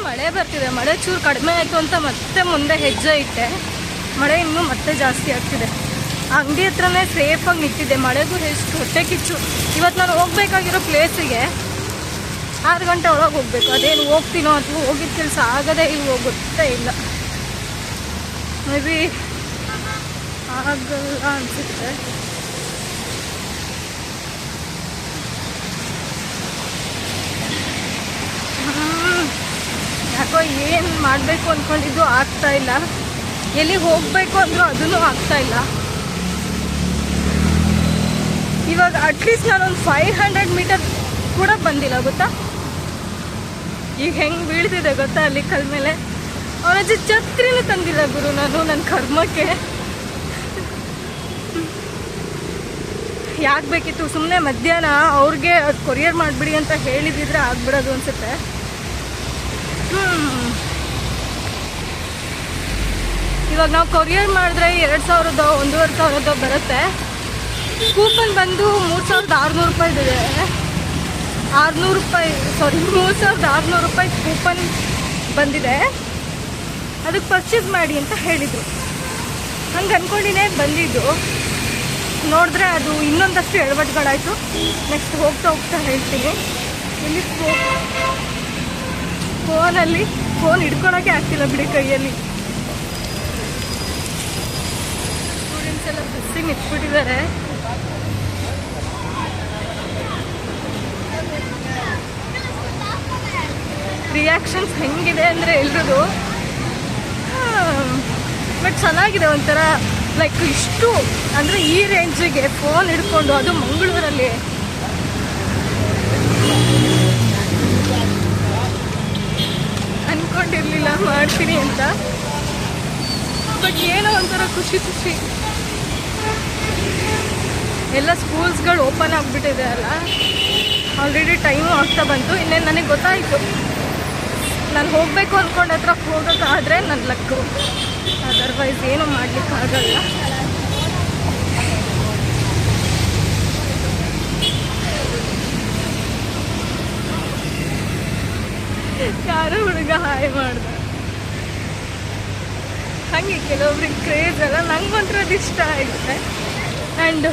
ಮಳೆ ಬರ್ತಿದೆ. ಮಳೆ ಚೂರು ಕಡಿಮೆ ಆಯಿತು ಅಂತ ಮತ್ತೆ ಮುಂದೆ ಹೆಜ್ಜೆ ಇಟ್ಟೆ. ಮಳೆ ಇನ್ನೂ ಮತ್ತೆ ಜಾಸ್ತಿ ಆಗ್ತಿದೆ. ಅಂಗಡಿ ಹತ್ರನೇ ಸೇಫಾಗಿ ನಿಂತಿದ್ದೆ. ಮಳೆಗೂ ಎಷ್ಟು ಹೊಟ್ಟೆ ಕಿಚ್ಚು. ಇವತ್ತು ನಾನು ಹೋಗ್ಬೇಕಾಗಿರೋ ಪ್ಲೇಸಿಗೆ 6 ಗಂಟೆ ಒಳಗೆ ಹೋಗಬೇಕು. ಅದೇನು ಹೋಗ್ತೀನೋ ಅಥವಾ ಹೋಗಿದ್ದ ಕೆಲಸ ಆಗದೇ ಇಲ್ವೋ ಗೊತ್ತೇ ಇಲ್ಲ. ಮೇ ಬಿ ಆಗಲ್ಲ ಅನಿಸುತ್ತೆ. ಯಾಕೋ ಏನು ಮಾಡಬೇಕು ಅಂದ್ಕೊಂಡಿದ್ದು ಆಗ್ತಾ ಇಲ್ಲ. ಎಲ್ಲಿಗೆ ಹೋಗಬೇಕು ಅಂದರೂ ಅದೂ ಆಗ್ತಾ ಇಲ್ಲ. ಇವಾಗ ಅಟ್ಲೀಸ್ಟ್ ನಾನೊಂದು 500 ಮೀಟರ್ ಕೂಡ ಬಂದಿಲ್ಲ ಗೊತ್ತಾ. ಈಗ ಹೆಂಗೆ ಬೀಳ್ತಿದೆ ಗೊತ್ತಾ ಅಲ್ಲಿ ಕಲ್ ಮೇಲೆ. ಅವನ ಛತ್ರಿನೂ ತಂದಿಲ್ಲ ಗುರು ನಾನು ನನ್ನ ಕರ್ಮಕ್ಕೆ. ಯಾಕೆ ಬೇಕಿತ್ತು ಸುಮ್ಮನೆ ಮಧ್ಯಾಹ್ನ ಅವ್ರಿಗೆ ಅದು ಕೊರಿಯರ್ ಮಾಡಿಬಿಡಿ ಅಂತ ಹೇಳಿದಿದ್ರೆ ಆಗ್ಬಿಡೋದು ಅನ್ಸುತ್ತೆ. ಇವಾಗ ನಾವು ಕೊರಿಯರ್ ಮಾಡಿದ್ರೆ 2,000 1,500 ಬರುತ್ತೆ. ಕೂಪನ್ ಬಂದು 3,600 ರೂಪಾಯಿದಿದೆ. 600 ರೂಪಾಯಿ 3,600 ರೂಪಾಯಿ ಕೂಪನ್ ಬಂದಿದೆ. ಅದಕ್ಕೆ ಪರ್ಚೇಸ್ ಮಾಡಿ ಅಂತ ಹೇಳಿದರು. ಹಂಗೆ ಅಂದ್ಕೊಂಡಿನೇ ಬಂದಿದ್ದು. ನೋಡಿದ್ರೆ ಅದು ಇನ್ನೊಂದಷ್ಟು ಎಡವಟ್ಟುಗಳಾಯಿತು. ನೆಕ್ಸ್ಟ್ ಹೋಗ್ತಾ ಹೋಗ್ತಾ ಹೇಳ್ತೀನಿ. ಇಲ್ಲಿ ಫೋನ್ ಹಿಡ್ಕೊಳಕ್ಕೆ ಆಗ್ತಿಲ್ಲ ಬಿಡಿ ಕೈಯಲ್ಲಿ. ಸ್ಟೂಡೆಂಟ್ಸ್ ಎಲ್ಲ ಬಸ್ಸಿಗೆ ನಿಂತ್ಬಿಟ್ಟಿದ್ದಾರೆ. ರಿಯಾಕ್ಷನ್ಸ್ ಹೆಂಗಿದೆ ಅಂದರೆ ಎಲ್ರದು ಬಟ್ ಚೆನ್ನಾಗಿದೆ. ಒಂಥರ ಲೈಕ್ ಇಷ್ಟು ಅಂದರೆ ಈ ರೇಂಜಿಗೆ ಫೋನ್ ಹಿಡ್ಕೊಂಡು, ಅದು ಮಂಗಳೂರಲ್ಲಿ. ಅಂದ್ಕೊಂಡಿರಲಿಲ್ಲ ಮಾಡ್ತೀನಿ ಅಂತ. ಬಟ್ ಏನೋ ಒಂಥರ ಖುಷಿ. ಎಲ್ಲ ಸ್ಕೂಲ್ಸ್ಗಳು ಓಪನ್ ಆಗಿಬಿಟ್ಟಿದೆ ಅಲ್ಲ. ಆಲ್ರೆಡಿ ಟೈಮು ಆಗ್ತಾ ಬಂತು. ಇನ್ನೇನು ನನಗೆ ಗೊತ್ತಾಯಿತು ನಾನು ಹೋಗಬೇಕು ಅಂದ್ಕೊಂಡು ಹತ್ರ ಹೋಗೋಕ್ಕಾದರೆ ನನ್ನ ಲಕ್ಕು. ಅದರ್ವೈಸ್ ಏನೂ ಮಾಡಲಿಕ್ಕಾಗಲ್ಲ. ಯಾರೋ ಹುಡುಗ ಹಾಯ್ ಮಾಡ್ದೆ. ಹಾಗೆ ಕೆಲವೊಬ್ರಿಗೆ ಕ್ರೇಜ್ ಅಲ್ಲ. ನಂಗೊಂಥರ ಅದು ಇಷ್ಟ ಆಗುತ್ತೆ. ಆ್ಯಂಡ್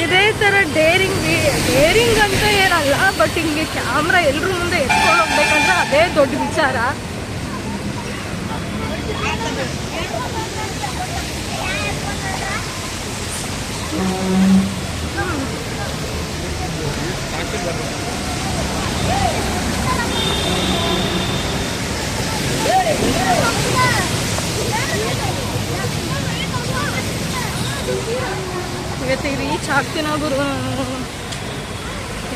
ಇದೇ ಥರ ಡೇರಿಂಗ್ ಅಂತ ಏನಲ್ಲ, ಬಟ್ ಹಿಂಗೆ ಕ್ಯಾಮ್ರಾ ಎಲ್ಲರೂ ಮುಂದೆ ಎತ್ಕೊಂಡು ಹೋಗ್ಬೇಕಂದ್ರೆ ಅದೇ ದೊಡ್ಡ ವಿಚಾರ. ಇವತ್ತು ರೀಚ್ ಆಗ್ತೀನೋ ಗುರು.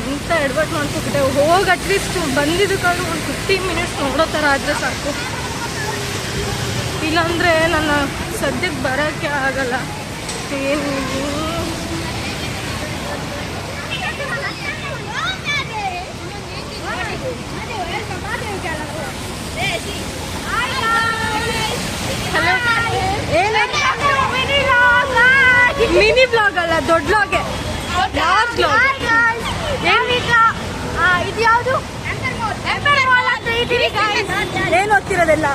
ಎಂತ ಎಡ್ವರ್ಟ್ ಮಾಡ್ಕೊಬಿಟ್ಟೆ. ಹೋಗಿ ಅಟ್ಲೀಸ್ಟ್ ಬಂದಿದ್ದಕ್ಕಾದ್ರೂ ಒಂದು 15 ಮಿನಿಟ್ಸ್ ನೋಡೋ ಥರ ಆದರೆ ಸಾಕು. ಇಲ್ಲಾಂದರೆ ನನ್ನ ಸದ್ಯಕ್ಕೆ ಬರೋಕ್ಕೆ ಆಗಲ್ಲ. ಏನು ಮಿನಿ ಬ್ಲಾಗ್ ಅಲ್ಲ, ದೊಡ್ಡ ಬ್ಲಾಗೆ. ಇದು ಯಾವುದು? ಏನು ಓದ್ತಿರೋದೆಲ್ಲ?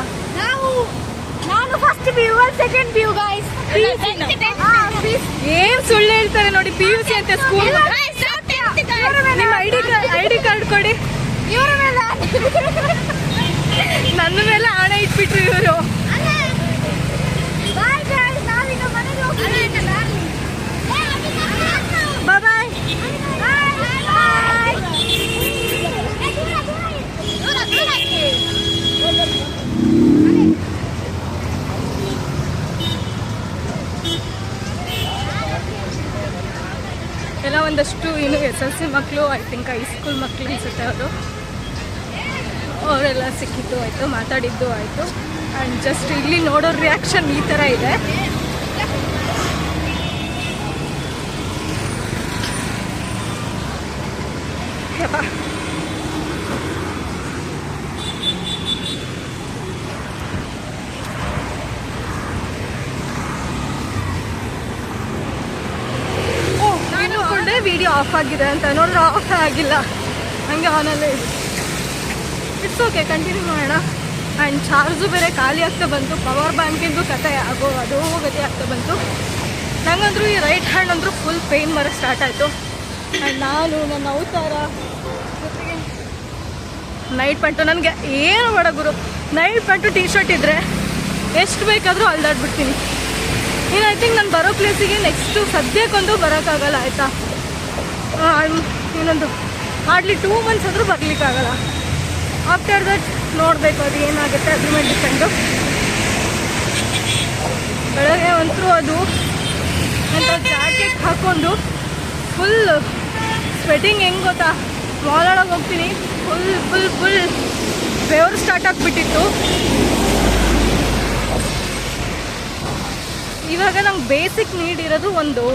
ನಾನು first PU, second PU guys. ಏನ್ ಸುಳ್ಳು ಹೇಳ್ತಾರೆ ನೋಡಿ. PUC ಅಂತ ಸ್ಕೂಲ್. ನಿಮ್ಮ ಐಡಿ ಕಾರ್ಡ್ ಕೊಡಿ. ನನ್ನ ಮೇಲೆ ಆಣೆ ಇಟ್ಬಿಟ್ರು ಇವರು. ಒಂದಷ್ಟು ಇನ್ನು SSLC ಮಕ್ಕಳು, ಐ ಥಿಂಕ್ ಹೈಸ್ಕೂಲ್ ಮಕ್ಕಳು ಅನಿಸುತ್ತೆ ಅವರು, ಅವರೆಲ್ಲ ಸಿಕ್ಕಿದ್ದು ಆಯಿತು, ಮಾತಾಡಿದ್ದು ಆಯಿತು. ಆ್ಯಂಡ್ ಜಸ್ಟ್ ಇಲ್ಲಿ ನೋಡೋ ರಿಯಾಕ್ಷನ್ ಈ ಥರ ಇದೆ. ಇನ್ನು ಕೂಡ ವಿಡಿಯೋ ಆಫ್ ಆಗಿದೆ ಅಂತ ನೋಡಿದ್ರೆ ಆಫ್ ಆಗಿಲ್ಲ, ಹಂಗೆ ಆನಲ್ಲೇ ಇದೆ. ಇಟ್ಸ್ ಓಕೆ, ಕಂಟಿನ್ಯೂ ಮಾಡೋಣ. ಆ್ಯಂಡ್ ಚಾರ್ಜು ಬೇರೆ ಖಾಲಿ ಆಗ್ತಾ ಬಂತು, ಪವರ್ ಬ್ಯಾಂಕಿಂದು ಕತೆ ಅದೋ ಗತಿ ಆಗ್ತಾ ಬಂತು. ನಂಗಂದ್ರೂ ಈ ರೈಟ್ ಹ್ಯಾಂಡ್ ಅಂದರೂ ಫುಲ್ ಪೇಯ್ನ್ ಬರೋಕ್ಕೆ ಸ್ಟಾರ್ಟ್ ಆಯಿತು. ಆ್ಯಂಡ್ ನಾನು ನನ್ನ ಅವತಾರ ಜೊತೆಗೆ ನೈಟ್ ಪ್ಯಾಂಟು, ನನಗೆ ಏನು ಬೇಡ ಗುರು, ನೈಟ್ ಪ್ಯಾಂಟು ಟೀ ಶರ್ಟ್ ಇದ್ದರೆ ಎಷ್ಟು ಬೇಕಾದರೂ ಅಲ್ದಾಡ್ಬಿಡ್ತೀನಿ. ಇನ್ನು ಐ ಥಿಂಕ್ ನಾನು ಬರೋ ಪ್ಲೇಸಿಗೆ ನೆಕ್ಸ್ಟು ಸದ್ಯಕ್ಕೊಂದು ಬರೋಕ್ಕಾಗಲ್ಲ ಆಯಿತಾ. ಇನ್ನೊಂದು ಹಾರ್ಡ್ಲಿ 2 months ಆದರೂ ಬರಲಿಕ್ಕಾಗಲ್ಲ. ಆಫ್ಟರ್ ದಟ್ ನೋಡಬೇಕು, ಅದು ಏನಾಗುತ್ತೆ ಅದ್ರ ಮೇಲೆ ಡಿಪೆಂಡು. ಬೆಳಗ್ಗೆ ಅಂತೂ ಅದು ಅಂತ ಜಾಕೆಟ್ ಹಾಕ್ಕೊಂಡು ಫುಲ್ ಸ್ವೆಟಿಂಗ್ ಹೆಂಗೆ ಗೊತ್ತಾ, ಮಾಲೊಳಗೆ ಹೋಗ್ತೀನಿ, ಫುಲ್ ಬೆವರು ಸ್ಟಾರ್ಟ್ ಆಗಿಬಿಟ್ಟಿತ್ತು. ಇವಾಗ ನಂಗೆ ಬೇಸಿಕ್ ನೀಡ್ ಇರೋದು ಒಂದು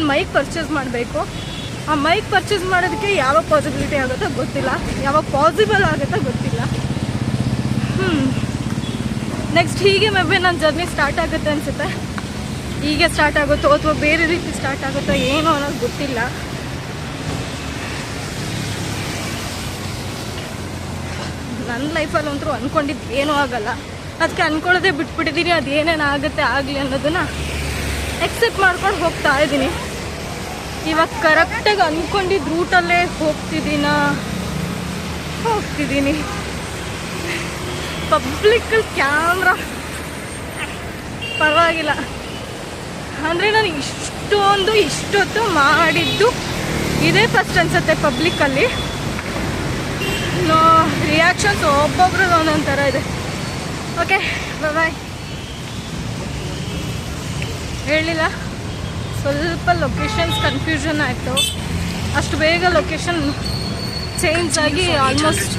ಮೈಕ್ ಪರ್ಚೇಸ್ ಮಾಡಬೇಕು. ಆ ಮೈಕ್ ಪರ್ಚೇಸ್ ಮಾಡೋದಕ್ಕೆ ಯಾವಾಗ ಪಾಸಿಬಿಲಿಟಿ ಆಗುತ್ತೋ ಗೊತ್ತಿಲ್ಲ, ಯಾವಾಗ ಪಾಸಿಬಲ್ ಆಗುತ್ತೋ ಗೊತ್ತಿಲ್ಲ. ನೆಕ್ಸ್ಟ್ ಹೀಗೆ ಮೇಬಿ ನನ್ನ ಜರ್ನಿ ಸ್ಟಾರ್ಟ್ ಆಗುತ್ತೆ ಅನಿಸುತ್ತೆ. ಹೀಗೆ ಸ್ಟಾರ್ಟ್ ಆಗುತ್ತೋ ಅಥವಾ ಬೇರೆ ರೀತಿ ಸ್ಟಾರ್ಟ್ ಆಗುತ್ತೋ ಏನೋ ಅನ್ನೋದು ಗೊತ್ತಿಲ್ಲ. ನನ್ನ ಲೈಫಲ್ಲಿ ಅಂತೂ ಅಂದ್ಕೊಂಡಿದ್ದು ಏನೂ ಆಗಲ್ಲ, ಅದಕ್ಕೆ ಅಂದ್ಕೊಳ್ಳೋದೇ ಬಿಟ್ಬಿಟ್ಟಿದ್ದೀನಿ. ಅದು ಏನೇನು ಆಗುತ್ತೆ ಆಗಲಿ ಅನ್ನೋದನ್ನು ಎಕ್ಸೆಪ್ಟ್ ಮಾಡ್ಕೊಂಡು ಹೋಗ್ತಾ ಇದ್ದೀನಿ. ಇವಾಗ ಕರೆಕ್ಟಾಗಿ ಅಂದ್ಕೊಂಡಿದ್ದ ರೂಟಲ್ಲೇ ಹೋಗ್ತಿದ್ದೀನಿ. ಪಬ್ಲಿಕ್ಕಲ್ಲಿ ಕ್ಯಾಮ್ರಾ ಪರವಾಗಿಲ್ಲ ಅಂದರೆ ನಾನು ಇಷ್ಟೊತ್ತು ಮಾಡಿದ್ದು ಇದೇ ಫಸ್ಟ್ ಅನಿಸುತ್ತೆ. ಪಬ್ಲಿಕ್ಕಲ್ಲಿ ರಿಯಾಕ್ಷನ್ಸ್ ಒಬ್ಬೊಬ್ರದ್ದು ಒಂದೊಂದು ಥರ ಇದೆ. ಓಕೆ, ಬಾಯ್. ಹೇಳಿಲ್ಲ, ಸ್ವಲ್ಪ ಲೊಕೇಶನ್ಸ್ ಕನ್ಫ್ಯೂಷನ್ ಆಯಿತು. ಅಷ್ಟು ಬೇಗ ಲೊಕೇಶನ್ ಚೇಂಜ್ ಆಗಿ ಆಲ್ಮೋಸ್ಟ್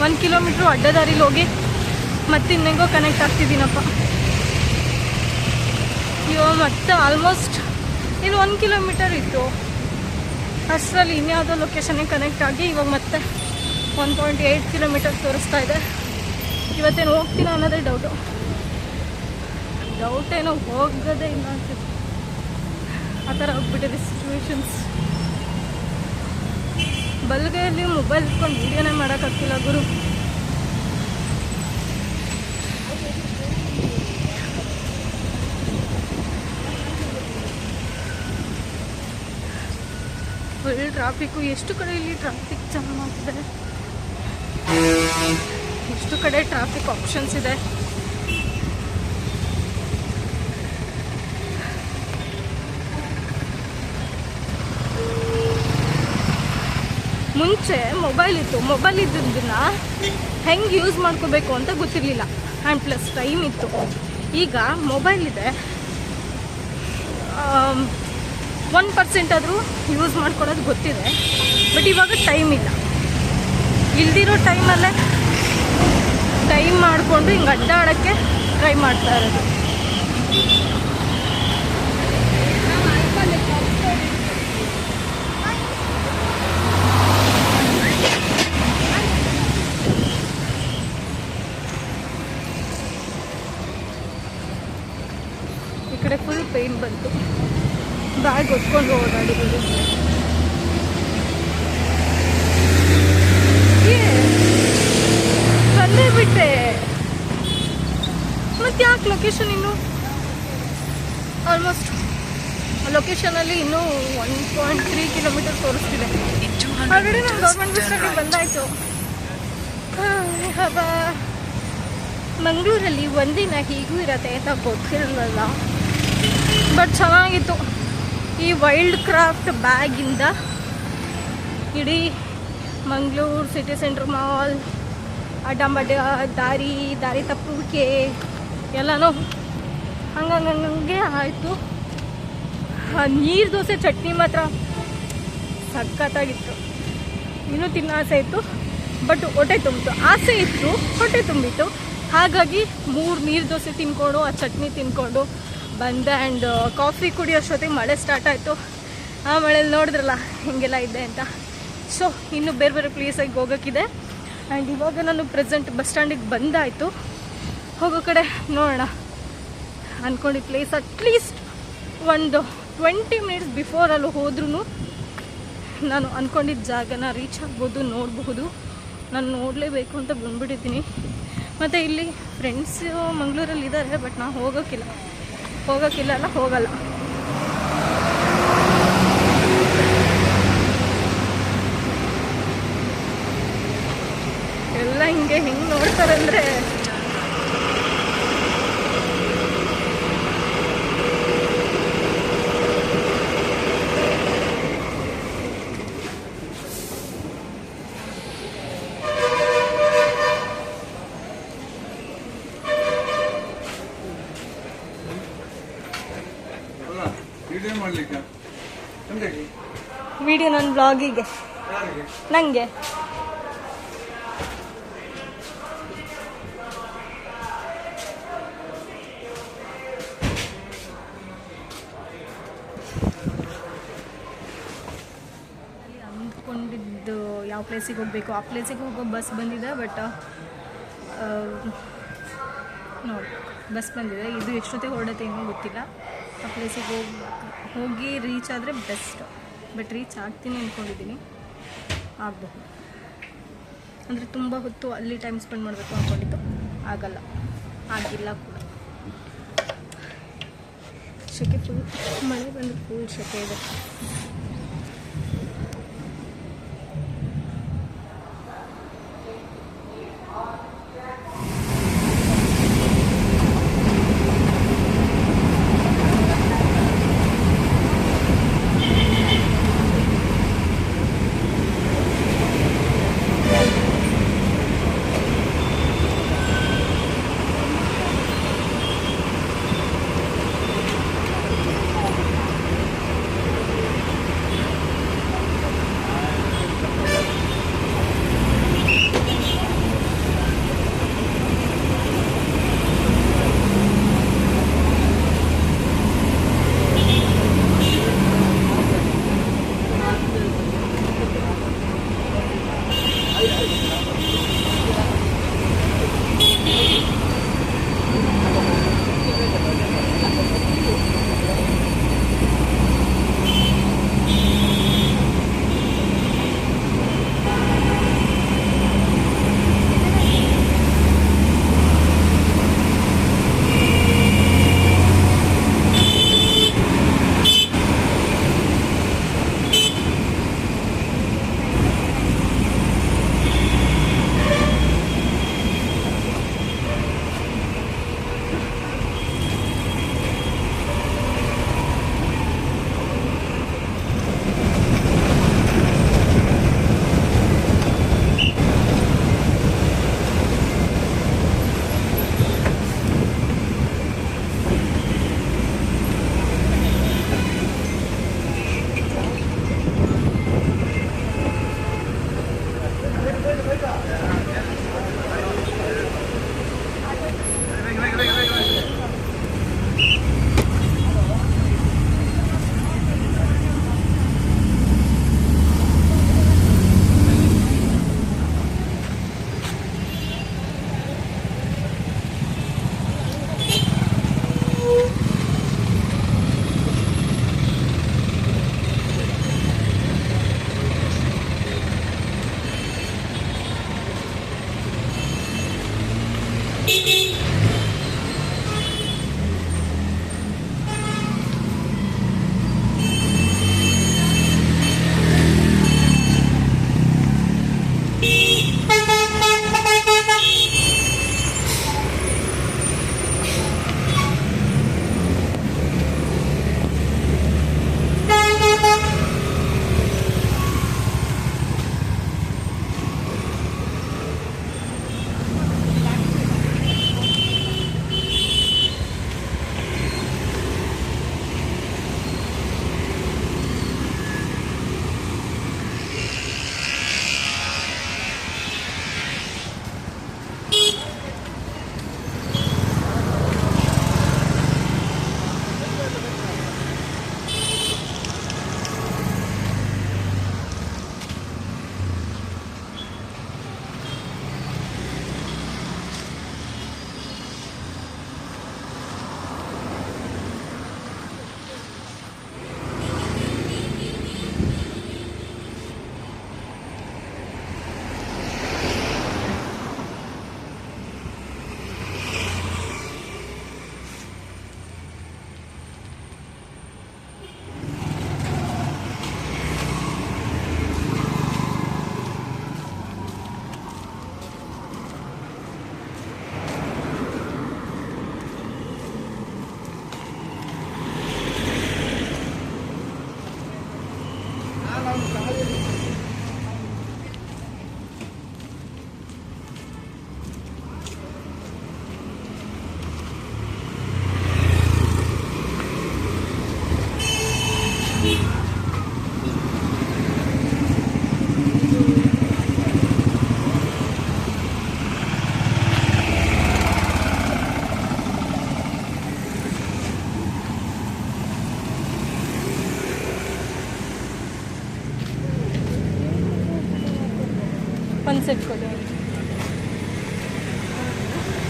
1 kilometer ಅಡ್ಡದಾರಿಲಿ ಹೋಗಿ ಮತ್ತಿನ್ನೆಂಗೋ ಕನೆಕ್ಟ್ ಆಗ್ತಿದ್ದೀನಪ್ಪ. ಇವಾಗ ಮತ್ತೆ ಆಲ್ಮೋಸ್ಟ್ ಇನ್ನು 1 kilometer ಇತ್ತು, ಅಷ್ಟರಲ್ಲಿ ಇನ್ಯಾವುದೋ ಲೊಕೇಶನ್ಗೆ ಕನೆಕ್ಟ್ ಆಗಿ ಇವಾಗ ಮತ್ತೆ 1.8 kilometer ತೋರಿಸ್ತಾ ಇದೆ. ಇವತ್ತೇನು ಹೋಗ್ತೀನೋ ಅನ್ನೋದೇ ಡೌಟೇನೋ ಹೋಗೋದೇ ಇಲ್ಲ ಅನ್ಸುತ್ತೆ. ಆ ಥರ ಹೋಗ್ಬಿಟ್ಟಿದೆ ಸಿಚುವೇಶನ್ಸ್. ಬಲ್ಗೈಯಲ್ಲಿ ಮೊಬೈಲ್ ಇಟ್ಕೊಂಡು ವೀಡಿಯೋನೇ ಮಾಡೋಕ್ಕಾಗ್ತಿಲ್ಲ ಗುರು. Full traffic. ಎಷ್ಟು ಕಡೆ ಇಲ್ಲಿ ಟ್ರಾಫಿಕ್ ಜಾಮ್ ಆಗ್ತಿದೆ, ಎಷ್ಟು ಕಡೆ ಟ್ರಾಫಿಕ್ ಆಪ್ಷನ್ಸ್ ಇದೆ. ಮುಂಚೆ ಮೊಬೈಲ್ ಇದ್ದದನ್ನ ಹೆಂಗೆ ಯೂಸ್ ಮಾಡ್ಕೋಬೇಕು ಅಂತ ಗೊತ್ತಿರಲಿಲ್ಲ, ಆ್ಯಂಡ್ ಪ್ಲಸ್ ಟೈಮ್ ಇತ್ತು. ಈಗ ಮೊಬೈಲ್ ಇದೆ, 1% ಆದರೂ ಯೂಸ್ ಮಾಡ್ಕೊಳ್ಳೋದು ಗೊತ್ತಿದೆ. ಬಟ್ ಇವಾಗ ಟೈಮ್ ಇಲ್ಲ. ಇಲ್ದಿರೋ ಟೈಮಲ್ಲೇ ಟೈಮ್ ಮಾಡಿಕೊಂಡು ಹಿಂಗೆ ಅಡ್ಡಾಡೋಕ್ಕೆ ಟ್ರೈ ಮಾಡ್ತಾ ಇರೋದು. ಈ ಕಡೆ ಫುಲ್ ಪೇನ್ ಬಂತು, ಬ್ಯಾಗ್ ಹೊತ್ಕೊಂಡು ಓಡಾಡಿರೋದು. ಬಂದೇ ಬಿಟ್ಟೆ, ಮತ್ತೆ ಯಾಕೆ ಲೊಕೇಶನ್ ಇನ್ನು ಆಲ್ಮೋಸ್ಟ್ ಲೊಕೇಶನಲ್ಲಿ ಇನ್ನೂ 1.3 kilometer ತೋರಿಸ್ತಿದೆ. ಆಲ್ರೆಡಿ ನಮ್ಮ ಗೌರ್ಮೆಂಟ್ ಬಸ್ಸಲ್ಲಿ ಬಂದಾಯಿತು. ಮಂಗಳೂರಲ್ಲಿ ಒಂದಿನ ಹೀಗೂ ಇರತ್ತೆ ಅಂತ ಗೊತ್ತಿರಲಿಲ್ಲ, ಬಟ್ ಚೆನ್ನಾಗಿತ್ತು. ಈ ವೈಲ್ಡ್ ಕ್ರಾಫ್ಟ್ ಬ್ಯಾಗಿಂದ ಇಡೀ ಮಂಗಳೂರು ಸಿಟಿ ಸೆಂಟ್ರ್ ಮಾಲ್, ಅಡ್ಡಂಬಡ್ಡ ದಾರಿ ತಪ್ಪುವಿಕೆ ಎಲ್ಲನೂ ಹಂಗೆ ಆಯಿತು. ನೀರು ದೋಸೆ ಚಟ್ನಿ ಮಾತ್ರ ಸಖತ್ತಾಗಿತ್ತು. ಇನ್ನೂ ತಿನ್ನೋ ಆಸೆ ಇತ್ತು, ಬಟ್ ಹೊಟ್ಟೆ ತುಂಬಿತು. ಆಸೆ ಇತ್ತು, ಹೊಟ್ಟೆ ತುಂಬಿತ್ತು. ಹಾಗಾಗಿ 3 ನೀರು ದೋಸೆ ತಿನ್ಕೊಂಡು ಆ ಚಟ್ನಿ ತಿನ್ಕೊಂಡು ಬಂದೆ. ಆ್ಯಂಡ್ ಕಾಫಿ ಕುಡಿಯೋಷ್ಟೊತ್ತಿಗೆ ಮಳೆ ಸ್ಟಾರ್ಟ್ ಆಯಿತು. ಆ ಮಳೇಲಿ ನೋಡಿದ್ರಲ್ಲ ಹಿಂಗೆಲ್ಲ ಇದೆ ಅಂತ. ಸೊ ಇನ್ನು ಬೇರೆ ಬೇರೆ ಪ್ಲೇಸಿಗೆ ಹೋಗೋಕ್ಕಿದೆ. ಆ್ಯಂಡ್ ಇವಾಗ ನಾನು ಪ್ರೆಸೆಂಟ್ ಬಸ್ ಸ್ಟ್ಯಾಂಡಿಗೆ ಬಂದಾಯಿತು. ಹೋಗೋ ಕಡೆ ನೋಡೋಣ ಅಂದ್ಕೊಂಡಿದ್ದ ಪ್ಲೇಸ್ ಅಟ್ಲೀಸ್ಟ್ ಒಂದು 20 ಮಿನಿಟ್ಸ್ ಬಿಫೋರ್ ಅಲ್ಲಿ ಹೋದ್ರೂ ನಾನು ಅಂದ್ಕೊಂಡಿದ್ದ ಜಾಗನ ರೀಚ್ ಆಗ್ಬೋದು, ನೋಡಬಹುದು. ನಾನು ನೋಡಲೇಬೇಕು ಅಂತ ಬಂದ್ಬಿಟ್ಟಿದ್ದೀನಿ. ಮತ್ತು ಇಲ್ಲಿ ಫ್ರೆಂಡ್ಸು ಮಂಗಳೂರಲ್ಲಿ ಇದ್ದಾರೆ, ಬಟ್ ನಾನು ಹೋಗೋಕ್ಕಿಲ್ಲ ಅಲ್ಲ, ಹೋಗಲ್ಲ. ಎಲ್ಲ ಹೆಂಗೆ ನೋಡ್ತಾರೆ ಅಂದರೆ ವಿಡಿಯೋ ನನ್ನ ಬ್ಲಾಗಿಗೆ ನನಗೆ ಅಂದ್ಕೊಂಡಿದ್ದು ಯಾವ ಪ್ಲೇಸಿಗೆ ಹೋಗಬೇಕು ಆ ಪ್ಲೇಸಿಗೆ ಹೋಗೋ ಬಸ್ ಬಂದಿದೆ. ಬಟ್ ನೋಡಿ ಬಸ್ ಬಂದಿದೆ. ಇದು ಎಷ್ಟೊತ್ತಿಗೆ ಹೊರಡುತ್ತೆ ಏನೋ ಗೊತ್ತಿಲ್ಲ. ಆ ಪ್ಲೇಸಿಗೆ ಹೋಗಿ ರೀಚ್ ಆದರೆ ಬೆಸ್ಟ್. ಬಟ್ ರೀಚ್ ಆಗ್ತೀನಿ ಅಂದ್ಕೊಂಡಿದ್ದೀನಿ, ಆಗಬಹುದು. ಅಂದರೆ ತುಂಬ ಹೊತ್ತು ಅಲ್ಲಿ ಟೈಮ್ ಸ್ಪೆಂಡ್ ಮಾಡಬೇಕು ಅಂದ್ಕೊಂಡಿದ್ದು, ಆಗಲ್ಲ, ಆಗಿಲ್ಲ ಕೂಡ. ಶೆಕೆ ಫುಲ್, ಮಳೆ ಬಂದರೆ ಫುಲ್ ಶೆಕೆ ಇದೆ. ಒಂದು ಸೆಟ್ ಕೊಡಿ.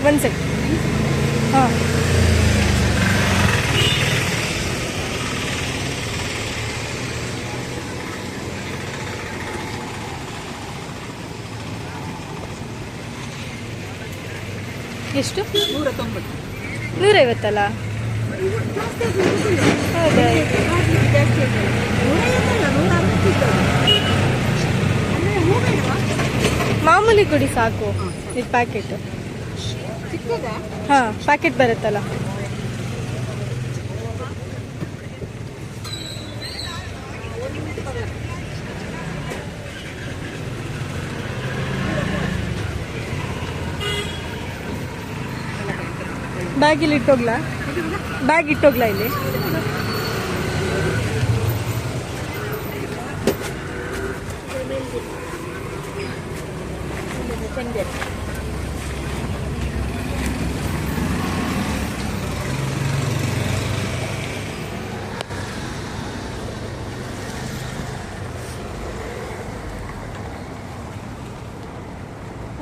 ಒಂದು ಸೆಟ್. ಹಾಂ. ಎಷ್ಟು? 190. 150 ಹೌದಾ? ಜಾಸ್ತಿ ಆಯ್ತಲ್ಲ. 150 ಅಂದರೆ ಹೂ ಬೇಡವಾ? ಮಾಮೂಲಿ ಕೊಡಿ ಸಾಕು. ಇದು ಪ್ಯಾಕೆಟ್. ಚಿಕ್ಕದಾ? ಹಾಂ, ಪ್ಯಾಕೆಟ್ ಬರುತ್ತಲ್ಲ. ಬ್ಯಾಗ್ ಇಲ್ಲಿ ಇಟ್ಟೋಗ್ಲಾ? ಬ್ಯಾಗ್ ಇಟ್ಟೋಗ್ಲಾ ಇಲ್ಲಿ?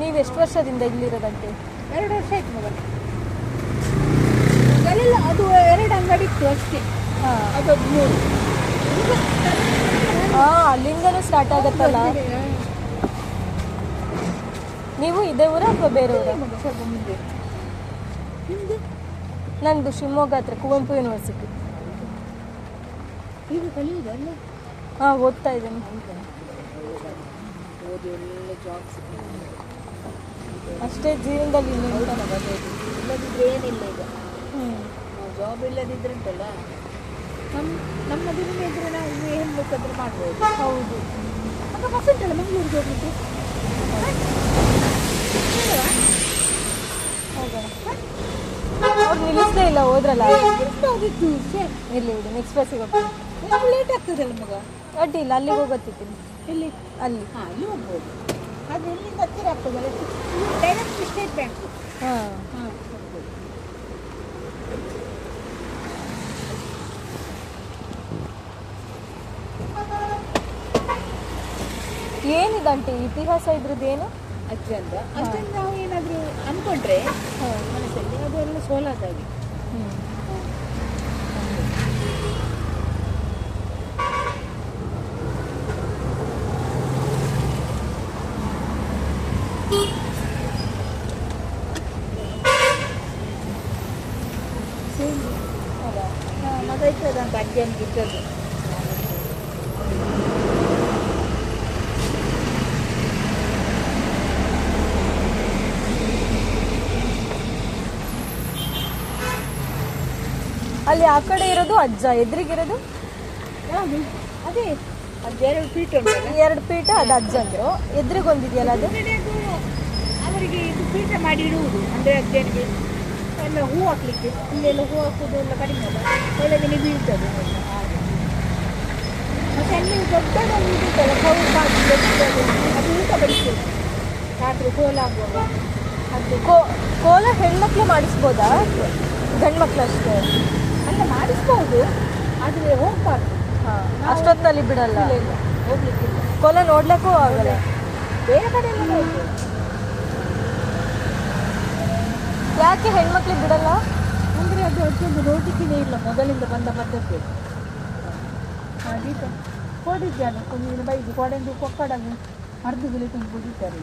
ನೀವು ಎಷ್ಟು ವರ್ಷದಿಂದ ಇಲ್ಲಿರೋದಂತೆ? 2 ವರ್ಷ ಆಯ್ತು ಮಗ. ಅಲ್ಲೆಲ್ಲ ಅದು 2 ಅಂಗಡಿ ಇತ್ತು ಅಷ್ಟೇ. ಹಾಂ, ಅದು 3. ಹಾಂ, ಅಲ್ಲಿಂದನೂ ಸ್ಟಾರ್ಟ್ ಆಗುತ್ತಲ್ಲ. ನೀವು ಇದೇ ಊರ ಅಥವಾ ಬೇರೆ ಊರ? ಸ್ವಲ್ಪ ಮುಂದೆ. ನಿಮ್ಮದು? ನಂದು ಶಿವಮೊಗ್ಗ ಹತ್ರ ಕುವೆಂಪು ಯೂನಿವರ್ಸಿಟಿ. ಈಗ ಕಲಿಯುವುದಲ್ಲ? ಹಾಂ, ಓದ್ತಾ ಇದ್ದೀನಿ. ಓದಿ ಒಳ್ಳೆ ಜಾಬ್ ಸಿಗ್ತದೆ ಅಷ್ಟೇ ಜೀವನದಲ್ಲಿ ಇನ್ನೇನು. ಇಲ್ಲದಿದ್ರೆ ಏನಿಲ್ಲ ಈಗ. ಹ್ಞೂ. ನಾವು ಜಾಬ್ ಇಲ್ಲದಿದ್ರೆ ಉಂಟಲ್ಲ, ನಮ್ಮ ದುಡಿಮೆ ಇದ್ರೆ ನಾವು ಏನು ಬೇಕಾದ್ರೂ ಮಾಡ್ಬೋದು. ಹೌದು. ಆಗ ಬಸ್ ಉಂಟಲ್ಲ ಮಂಗಳೂರಿಗೆ ಹೋಗ್ಲಿಕ್ಕೆ. ಹೋಗೋಣ. ಅವ್ರು ನಿಲ್ಲಿಸಲೇ ಇಲ್ಲ, ಹೋದ್ರಲ್ಲ. ಹೋಗಿತ್ತು ಇಲ್ಲಿ ಬಿಡಿ, ನೆಕ್ಸ್ಟ್ ಬಸ್ಸಿಗೆ ಹೋಗ್ತೀನಿ. ಲೇಟ್ ಆಗ್ತದಲ್ಲ ಮಗ. ಅಡ್ಡಿ ಇಲ್ಲ, ಅಲ್ಲಿಗೆ ಹೋಗೋತಿದ್ದೀನಿ. ಎಲ್ಲಿ? ಅಲ್ಲಿ. ಹಾಂ, ಅಲ್ಲಿ ಹೋಗ್ಬೋದು. ಆದರೆ ಇಲ್ಲಿಂದ ಹತ್ತಿರ ಆಗ್ತದಲ್ಲ, ಡೈರೆಕ್ಟ್ ಸ್ಟೇಟ್ ಬ್ಯಾಂಕ್. ಹಾಂ. ಹಾಂ, ಹೋಗ್ಬೋದು. ಏನಿದಂತೆ ಇತಿಹಾಸ ಇದ್ರದ್ದು ಏನು? ಅಜ್ಜಂದ ಅಷ್ಟೊಂದು ನಾವು ಏನಾದರೂ ಅಂದ್ಕೊಂಡ್ರೆ ಹಾಂ. ಮನಸ್ಸಲ್ಲಿ ಅದೆಲ್ಲ ಸೋಲಾದಾಗಿ. ಹ್ಞೂ. ಹೌದಾ? ಮಗ ಇರ್ತದಂತ ಅಜ್ಜನಿಗೆ ಇದ್ದದ್ದು. ಅಲ್ಲಿ ಆ ಕಡೆ ಇರೋದು ಅಜ್ಜ, ಎದುರಿಗಿರೋದು ಯಾವುದು? ಅದೇ ಅದು 2 ಫೀಟ್ ಉಂಟಲ್ಲ. 2 ಪೀಠ, ಅದು ಅಜ್ಜಂದ್ರು. ಎದುರಿಗೊಂದಿದೆಯಲ್ಲ ಅದು? ಅದು ಅವರಿಗೆ ಇದು ಪೀಠ ಮಾಡಿ ಇಡುವುದು, ಅಂದರೆ ಅಜ್ಜನಿಗೆ ಎಲ್ಲ ಹೂ ಹಾಕ್ಲಿಕ್ಕೆ. ಇಲ್ಲೆಲ್ಲ ಹೂ ಹಾಕೋದು ಎಲ್ಲ ಕಡಿಮೆ ಅಲ್ಲ, ಒಳಗನೆ ಬೀಳ್ತದೆ ಹಾಗೆ. ಮತ್ತು ಅಲ್ಲಿ ದೊಡ್ಡದೊಂದು ಇರುತ್ತಲ್ಲ ಕೌಲ್ ಮಾಡಿ ದೊಡ್ಡದು, ಅದು ಊಟ ಬಡಿಸೋದು ರಾತ್ರಿ ಕೋಲಾಗುವಾಗ. ಅದು ಕೋಲ ಹೆಣ್ಮಕ್ಳು ಮಾಡಿಸ್ಬೋದಾ? ಗಂಡು ಮಕ್ಳು ಅಷ್ಟೇ? ಅಲ್ಲ, ಮಾಡಿಸ್ಬೋದು, ಆದರೆ ಹೋಗ್ಬಾರ್ದು. ಹಾಂ, ಅಷ್ಟೊತ್ತಲ್ಲಿ ಬಿಡಲ್ಲ. ಇಲ್ಲ, ಹೋಗ್ಲಿಕ್ಕಿಲ್ಲ. ಕೋಲ ನೋಡ್ಲಿಕ್ಕೂ ಆಗಲ್ಲ. ಬೇರೆ ಕಡೆ ಎಲ್ಲ ಹೋಗ್ಬೋದು. ಯಾಕೆ ಹೆಣ್ಮಕ್ಳಿಗೆ ಬಿಡಲ್ಲ? ಅಂದರೆ ಅದು ಅಷ್ಟೊಂದು ನೋಡಲಿಕ್ಕಿನೇ ಇಲ್ಲ, ಮೊದಲಿಂದ ಬಂದ ಪದ್ಧತಿ. ದೀಪ ಕೊಡಿದ್ದಾನೆ ಕೊಂದಿನ ಬೈದು ಕೊಡೆಂದು ಕೊಕ್ಕಡನ್ನು ಅರ್ಧದಲ್ಲಿ ತುಂಬ ಕುಡಿತಾರೆ.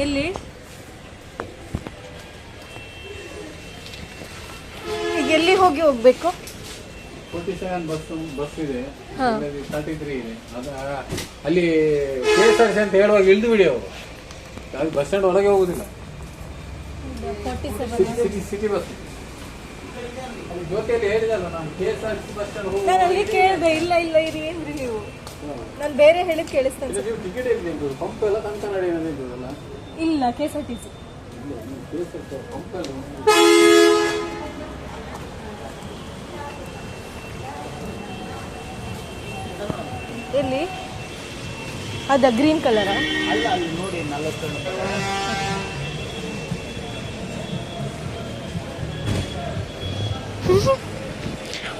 ಎಲ್ಲಿ ಈಗ ಎಲ್ಲಿ ಹೋಗ್ಬೇಕು? 47 ಬಸ್ ಇದೆ, ಹಾ. 33 ಇದೆ. ಅಲ್ಲಿ KSRTC ಅಂತ ಹೇಳುವಾಗ ಇಳಿದು ಬಿಡಿ ಅವರು. ಅದು ಬಸ್ ಸ್ಟ್ಯಾಂಡ್ ಒಳಗೆ ಹೋಗುದಿಲ್ಲ, ಸಿಟಿ ಬಸ್. ಅಲ್ಲಿ ಜ್ಯೋತಿಯಲ್ಲಿ ಹೇಳಿದಲ್ಲ ನಾನು, KSRTC ಬಸ್ ಸ್ಟ್ಯಾಂಡ್ ನಾನು ಅಲ್ಲಿ ಕೇಳಿದೆ, ಇಲ್ಲ ಇರಿ ಏನ್ರಿ ನೀವು, ನಾನು ಬೇರೆ ಹೇಳಿದ್ ಕೇಳಿಸ್ತೇನೆ. ನೀವು ಟಿಕೆಟ್ ಇದ್ದು ಪಂಪ್ ಎಲ್ಲ ಕಂಕನಾಡಿ ಇದ್ದಲ್ಲ. ಇಲ್ಲ KSRTC ಪಂಪ್ ಎಲ್ಲಿ ಅದ ಗ್ರೀನ್ ಕಲರ? ಅಲ್ಲ, ಅಲ್ಲಿ ನೋಡಿ 40.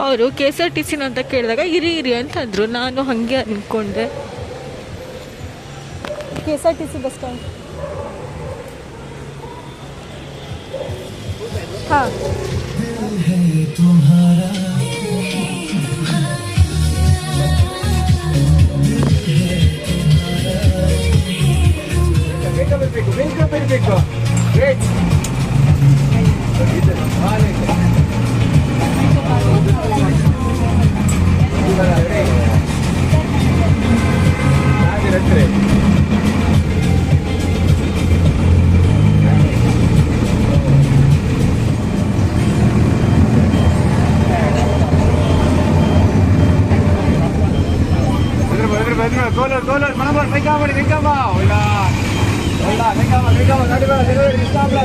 ಅವರು KSRTC ಅಂತ ಕೇಳಿದಾಗ ಇರಿ ಅಂತಂದ್ರು. ನಾನು ಹಾಗೆ ಅಂದ್ಕೊಂಡೆ KSRTC ಬಸ್ ಸ್ಟ್ಯಾಂಡ್. ಹಾಂ, ಬೇಕು. Golor, mana venga, hola. Venga, dale, Isabra.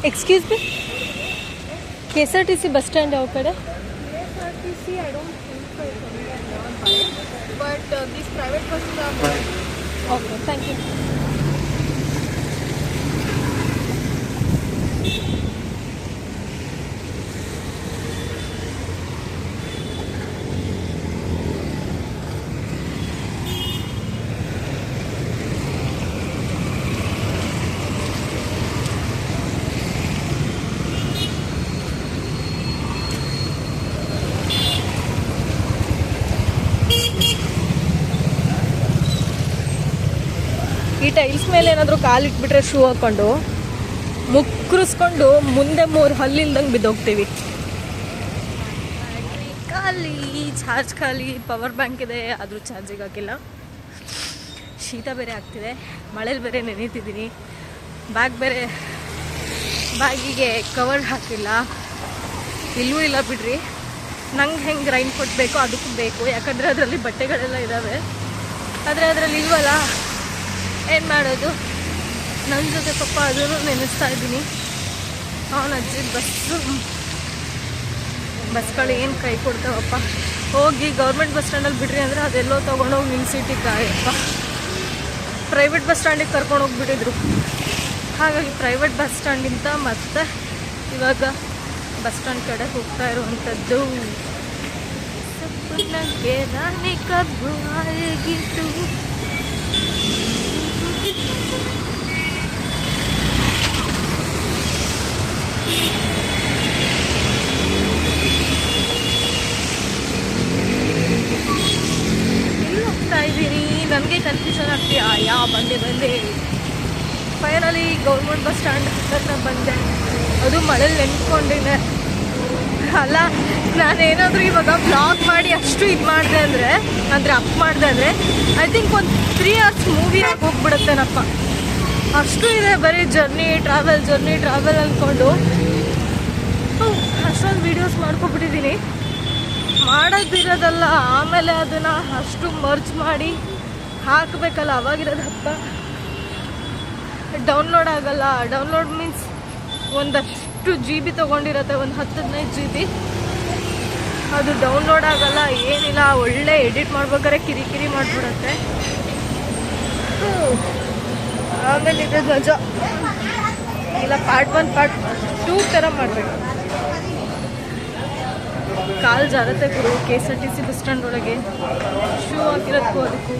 Excuse me, KSRTC bus stand ಯಾವ ಕಡೆ? KSRTC, I don't think so. But these private buses are there. Okay, thank you. ಈ ಟೈಲ್ಸ್ ಮೇಲೆ ಏನಾದರೂ ಕಾಲಿಟ್ಬಿಟ್ರೆ ಶೂ ಹಾಕ್ಕೊಂಡು ಮುಕ್ಕರಿಸ್ಕೊಂಡು ಮುಂದೆ 3 ಹಲ್ಲಿಲ್ದಂಗೆ ಬಿದ್ದೋಗ್ತೀವಿ. ಖಾಲಿ ಚಾರ್ಜ್ ಖಾಲಿ, ಪವರ್ ಬ್ಯಾಂಕ್ ಇದೆ, ಆದರೂ ಚಾರ್ಜಿಗೆ ಹಾಕಿಲ್ಲ. ಶೀತ ಬೇರೆ ಆಗ್ತಿದೆ, ಮಳೇಲಿ ಬೇರೆ ನೆನೀತಿದ್ದೀನಿ. ಬ್ಯಾಗಿಗೆ ಕವರ್ ಹಾಕಿಲ್ಲ, ಇಲ್ಲೂ ಇಲ್ಲ ಬಿಡ್ರಿ. ನಂಗೆ ಹೆಂಗೆ ರೈನ್ ಕೋಟ್ ಬೇಕೋ ಅದಕ್ಕೂ ಬೇಕು, ಯಾಕಂದರೆ ಅದರಲ್ಲಿ ಬಟ್ಟೆಗಳೆಲ್ಲ ಇದ್ದಾವೆ. ಆದರೆ ಅದರಲ್ಲಿ ಇಲ್ವಲ್ಲ, ಏನು ಮಾಡೋದು? ನನ್ನ ಜೊತೆ ಪಾಪ ಅದನ್ನು ನೆನೆಸ್ತಾ ಇದ್ದೀನಿ. ಅವನ ಅಜ್ಜಿ ಬಸ್ಗಳು ಏನು ಕೈ ಕೊಡ್ತಾವಪ್ಪ. ಹೋಗಿ ಗೌರ್ಮೆಂಟ್ ಬಸ್ ಸ್ಟ್ಯಾಂಡಲ್ಲಿ ಬಿಡ್ರಿ ಅಂದರೆ ಅದೆಲ್ಲೋ ತೊಗೊಂಡೋಗಿ ನಿಲ್ಸಿಟ್ಟಿದ್ದಾಯಪ್ಪ. ಪ್ರೈವೇಟ್ ಬಸ್ ಸ್ಟ್ಯಾಂಡಿಗೆ ಕರ್ಕೊಂಡು ಹೋಗ್ಬಿಟ್ಟಿದ್ರು. ಹಾಗಾಗಿ ಪ್ರೈವೇಟ್ ಬಸ್ ಸ್ಟ್ಯಾಂಡಿಂದ ಮತ್ತೆ ಇವಾಗ ಬಸ್ ಸ್ಟ್ಯಾಂಡ್ ಕಡೆ ಹೋಗ್ತಾ ಇರುವಂಥದ್ದು. ಸಪನಗೆ ರಾಣಿ ಕಬ್ಬು ಆಗಿತ್ತು. ಎಲ್ಲಿ ಹೋಗ್ತಾ ಇದ್ದೀನಿ ನನಗೆ ಕನ್ಫ್ಯೂಷನ್ ಆಗ್ತೀಯಾ? ಬಂದೆ ಫೈನಲಿ ಗೌರ್ಮೆಂಟ್ ಬಸ್ ಸ್ಟ್ಯಾಂಡ್ ಹತ್ರ ಬಂದೆ. ಅದು ಮಳೇಲಿ ನೆನ್ಕೊಂಡಿದ್ದೆ. ಅಲ್ಲ, ನಾನೇನಾದರೂ ಇವಾಗ ಬ್ಲಾಗ್ ಮಾಡಿ ಅಷ್ಟು ಇದು ಮಾಡಿದೆ ಅಂದರೆ ಅಪ್ ಮಾಡಿದೆ ಅಂದರೆ ಐ ಥಿಂಕ್ ಒಂದು 3 hours ಮೂವಿ ಆಗಿ ಹೋಗ್ಬಿಡುತ್ತೇನಪ್ಪ. ಅಷ್ಟು ಇದೆ, ಬರೀ ಜರ್ನಿ ಟ್ರಾವೆಲ್ ಅಂದ್ಕೊಂಡು ಅಷ್ಟೊಂದು ವೀಡಿಯೋಸ್ ಮಾಡ್ಕೊಬಿಟ್ಟಿದ್ದೀನಿ. ಮಾಡೋದಿರೋದಲ್ಲ, ಆಮೇಲೆ ಅದನ್ನು ಅಷ್ಟು ಮರ್ಜ್ ಮಾಡಿ ಹಾಕಬೇಕಲ್ಲ, ಅವಾಗಿರೋದು ಹಬ್ಬ. ಡೌನ್ಲೋಡ್ ಆಗಲ್ಲ. ಡೌನ್ಲೋಡ್ ಮೀನ್ಸ್ ಒಂದಷ್ಟು GB ತೊಗೊಂಡಿರತ್ತೆ, ಒಂದು 10-15 GB. ಅದು ಡೌನ್ಲೋಡ್ ಆಗಲ್ಲ, ಏನಿಲ್ಲ. ಒಳ್ಳೆ ಎಡಿಟ್ ಮಾಡ್ಬೇಕಾದ್ರೆ ಕಿರಿಕಿರಿ ಮಾಡಿಬಿಡತ್ತೆ. ಆಮೇಲೆ ಇದು ಮಜಾ ಇಲ್ಲ. ಪಾರ್ಟ್ 1 ಪಾರ್ಟ್ 2 ಥರ ಮಾಡಬೇಕು. ಕಾಲು ಜಾರತ್ತೆ ಗುರು KSRTC ಬಸ್ ಸ್ಟ್ಯಾಂಡ್ ಒಳಗೆ. ಶೂ ಹಾಕಿರೋದಕ್ಕೂ ಅದಕ್ಕೂ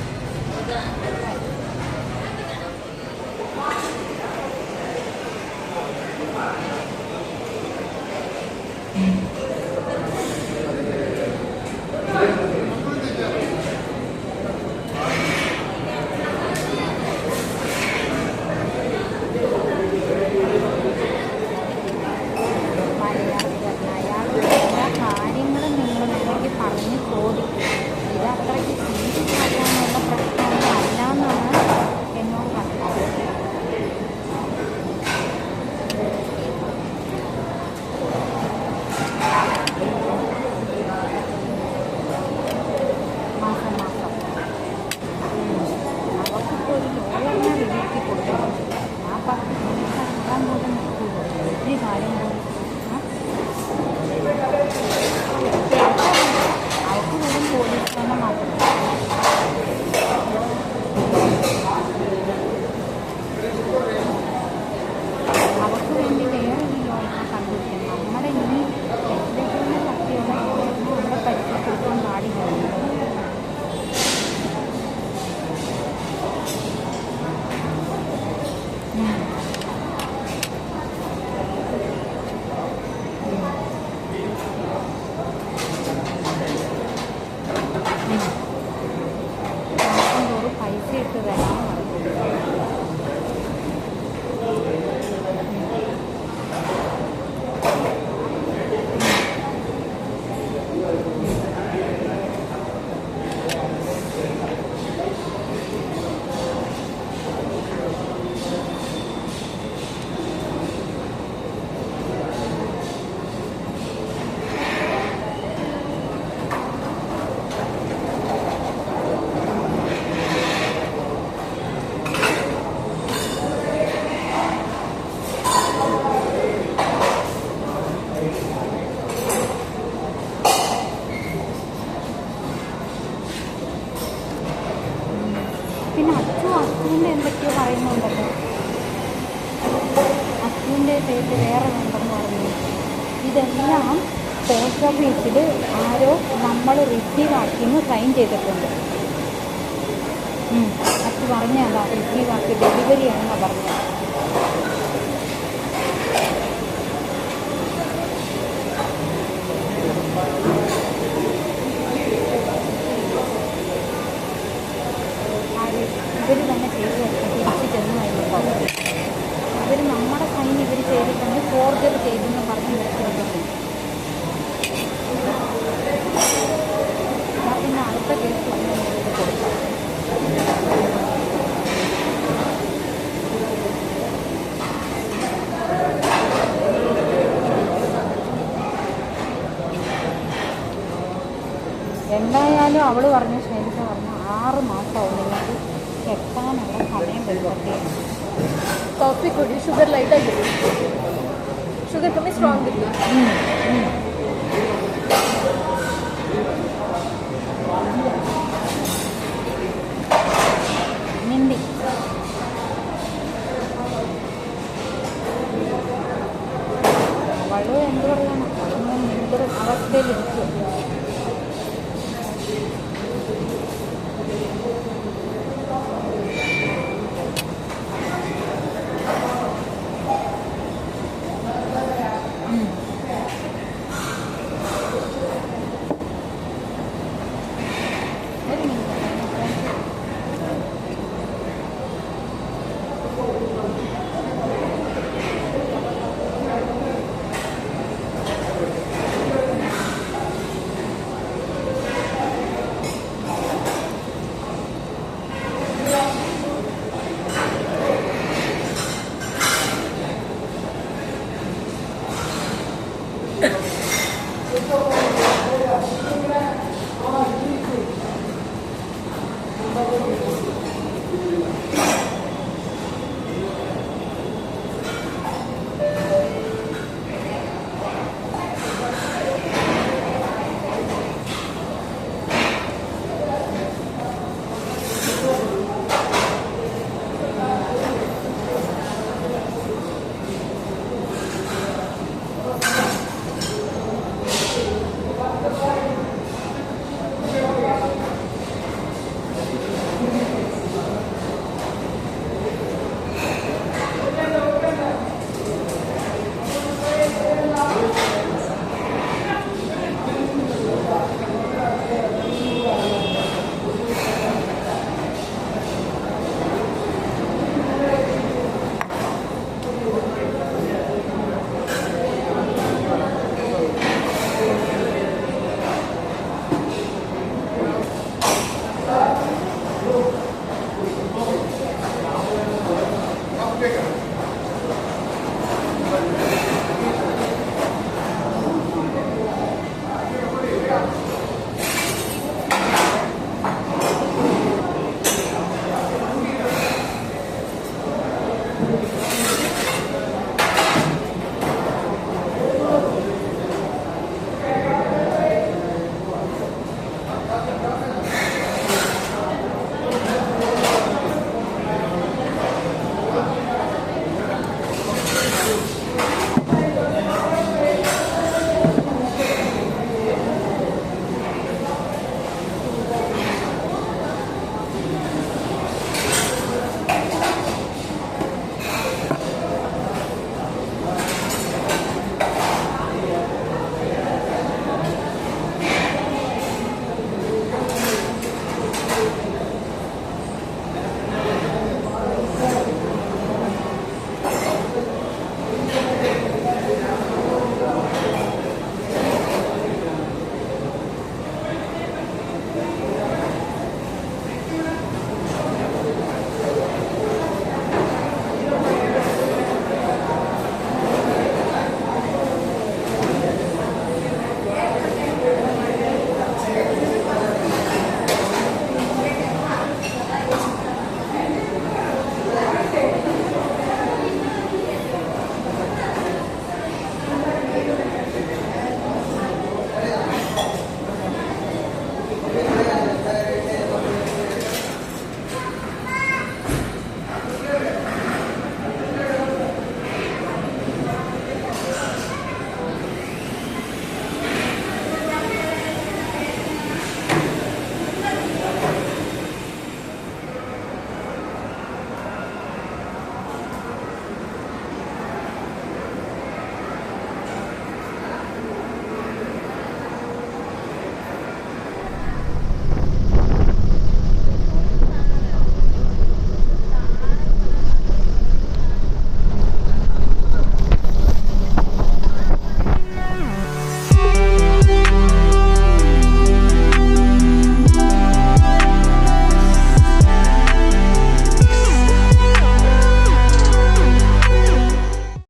പിന്നെ അച്ചുവിൻ്റെ എന്തൊക്കെയോ പറയുന്നുണ്ടല്ലോ. അച്ചുവിൻ്റെ പേര് വേറെ ഉണ്ടെന്ന് പറഞ്ഞു. ഇതെല്ലാം പോസ്റ്റ് ഓഫീസിൽ ആരോ നമ്മൾ റിസീവ് ആക്കിയെന്ന് സൈൻ ചെയ്തിട്ടുണ്ട്. അച്ചു പറഞ്ഞതാ, റിസീവ് ആക്കി ഡെലിവറി ആണെന്നാണ് പറഞ്ഞത്. ഇവർ തന്നെ ചെയ്ത് തിരിച്ച് ചെന്ന് കഴിഞ്ഞപ്പോൾ അവർ നമ്മുടെ സൈൻ ഇവർ ചെയ്തിട്ടുണ്ട്, ഫോർജറി ചെയ്തെന്ന് പറഞ്ഞ് വെച്ചിട്ടുണ്ട്. എന്നാൽ പിന്നെ അടുത്ത കേസ് വന്ന് ഇത് കൊടുക്കാം. എന്തായാലും അവൾ പറഞ്ഞു, ശൈലജ പറഞ്ഞു 6 മാസമാവും നിങ്ങൾക്ക് എത്താനുള്ള സമയം വരുമ്പോഴത്തേക്കും. ಕಾಫಿ ಕೊಡಿ, ಶುಗರ್ ಲೈಟಾಗಿದೆ. ಶುಗರ್ ಸ್ಟ್ರಾಂಗ್ ಇಲ್ಲ. ನಿಂದಿ ಅವಳು ಎಂದೂ ನಿಂತರ ಅವಸ್ಥೆಯಲ್ಲಿ ಇತ್ತು.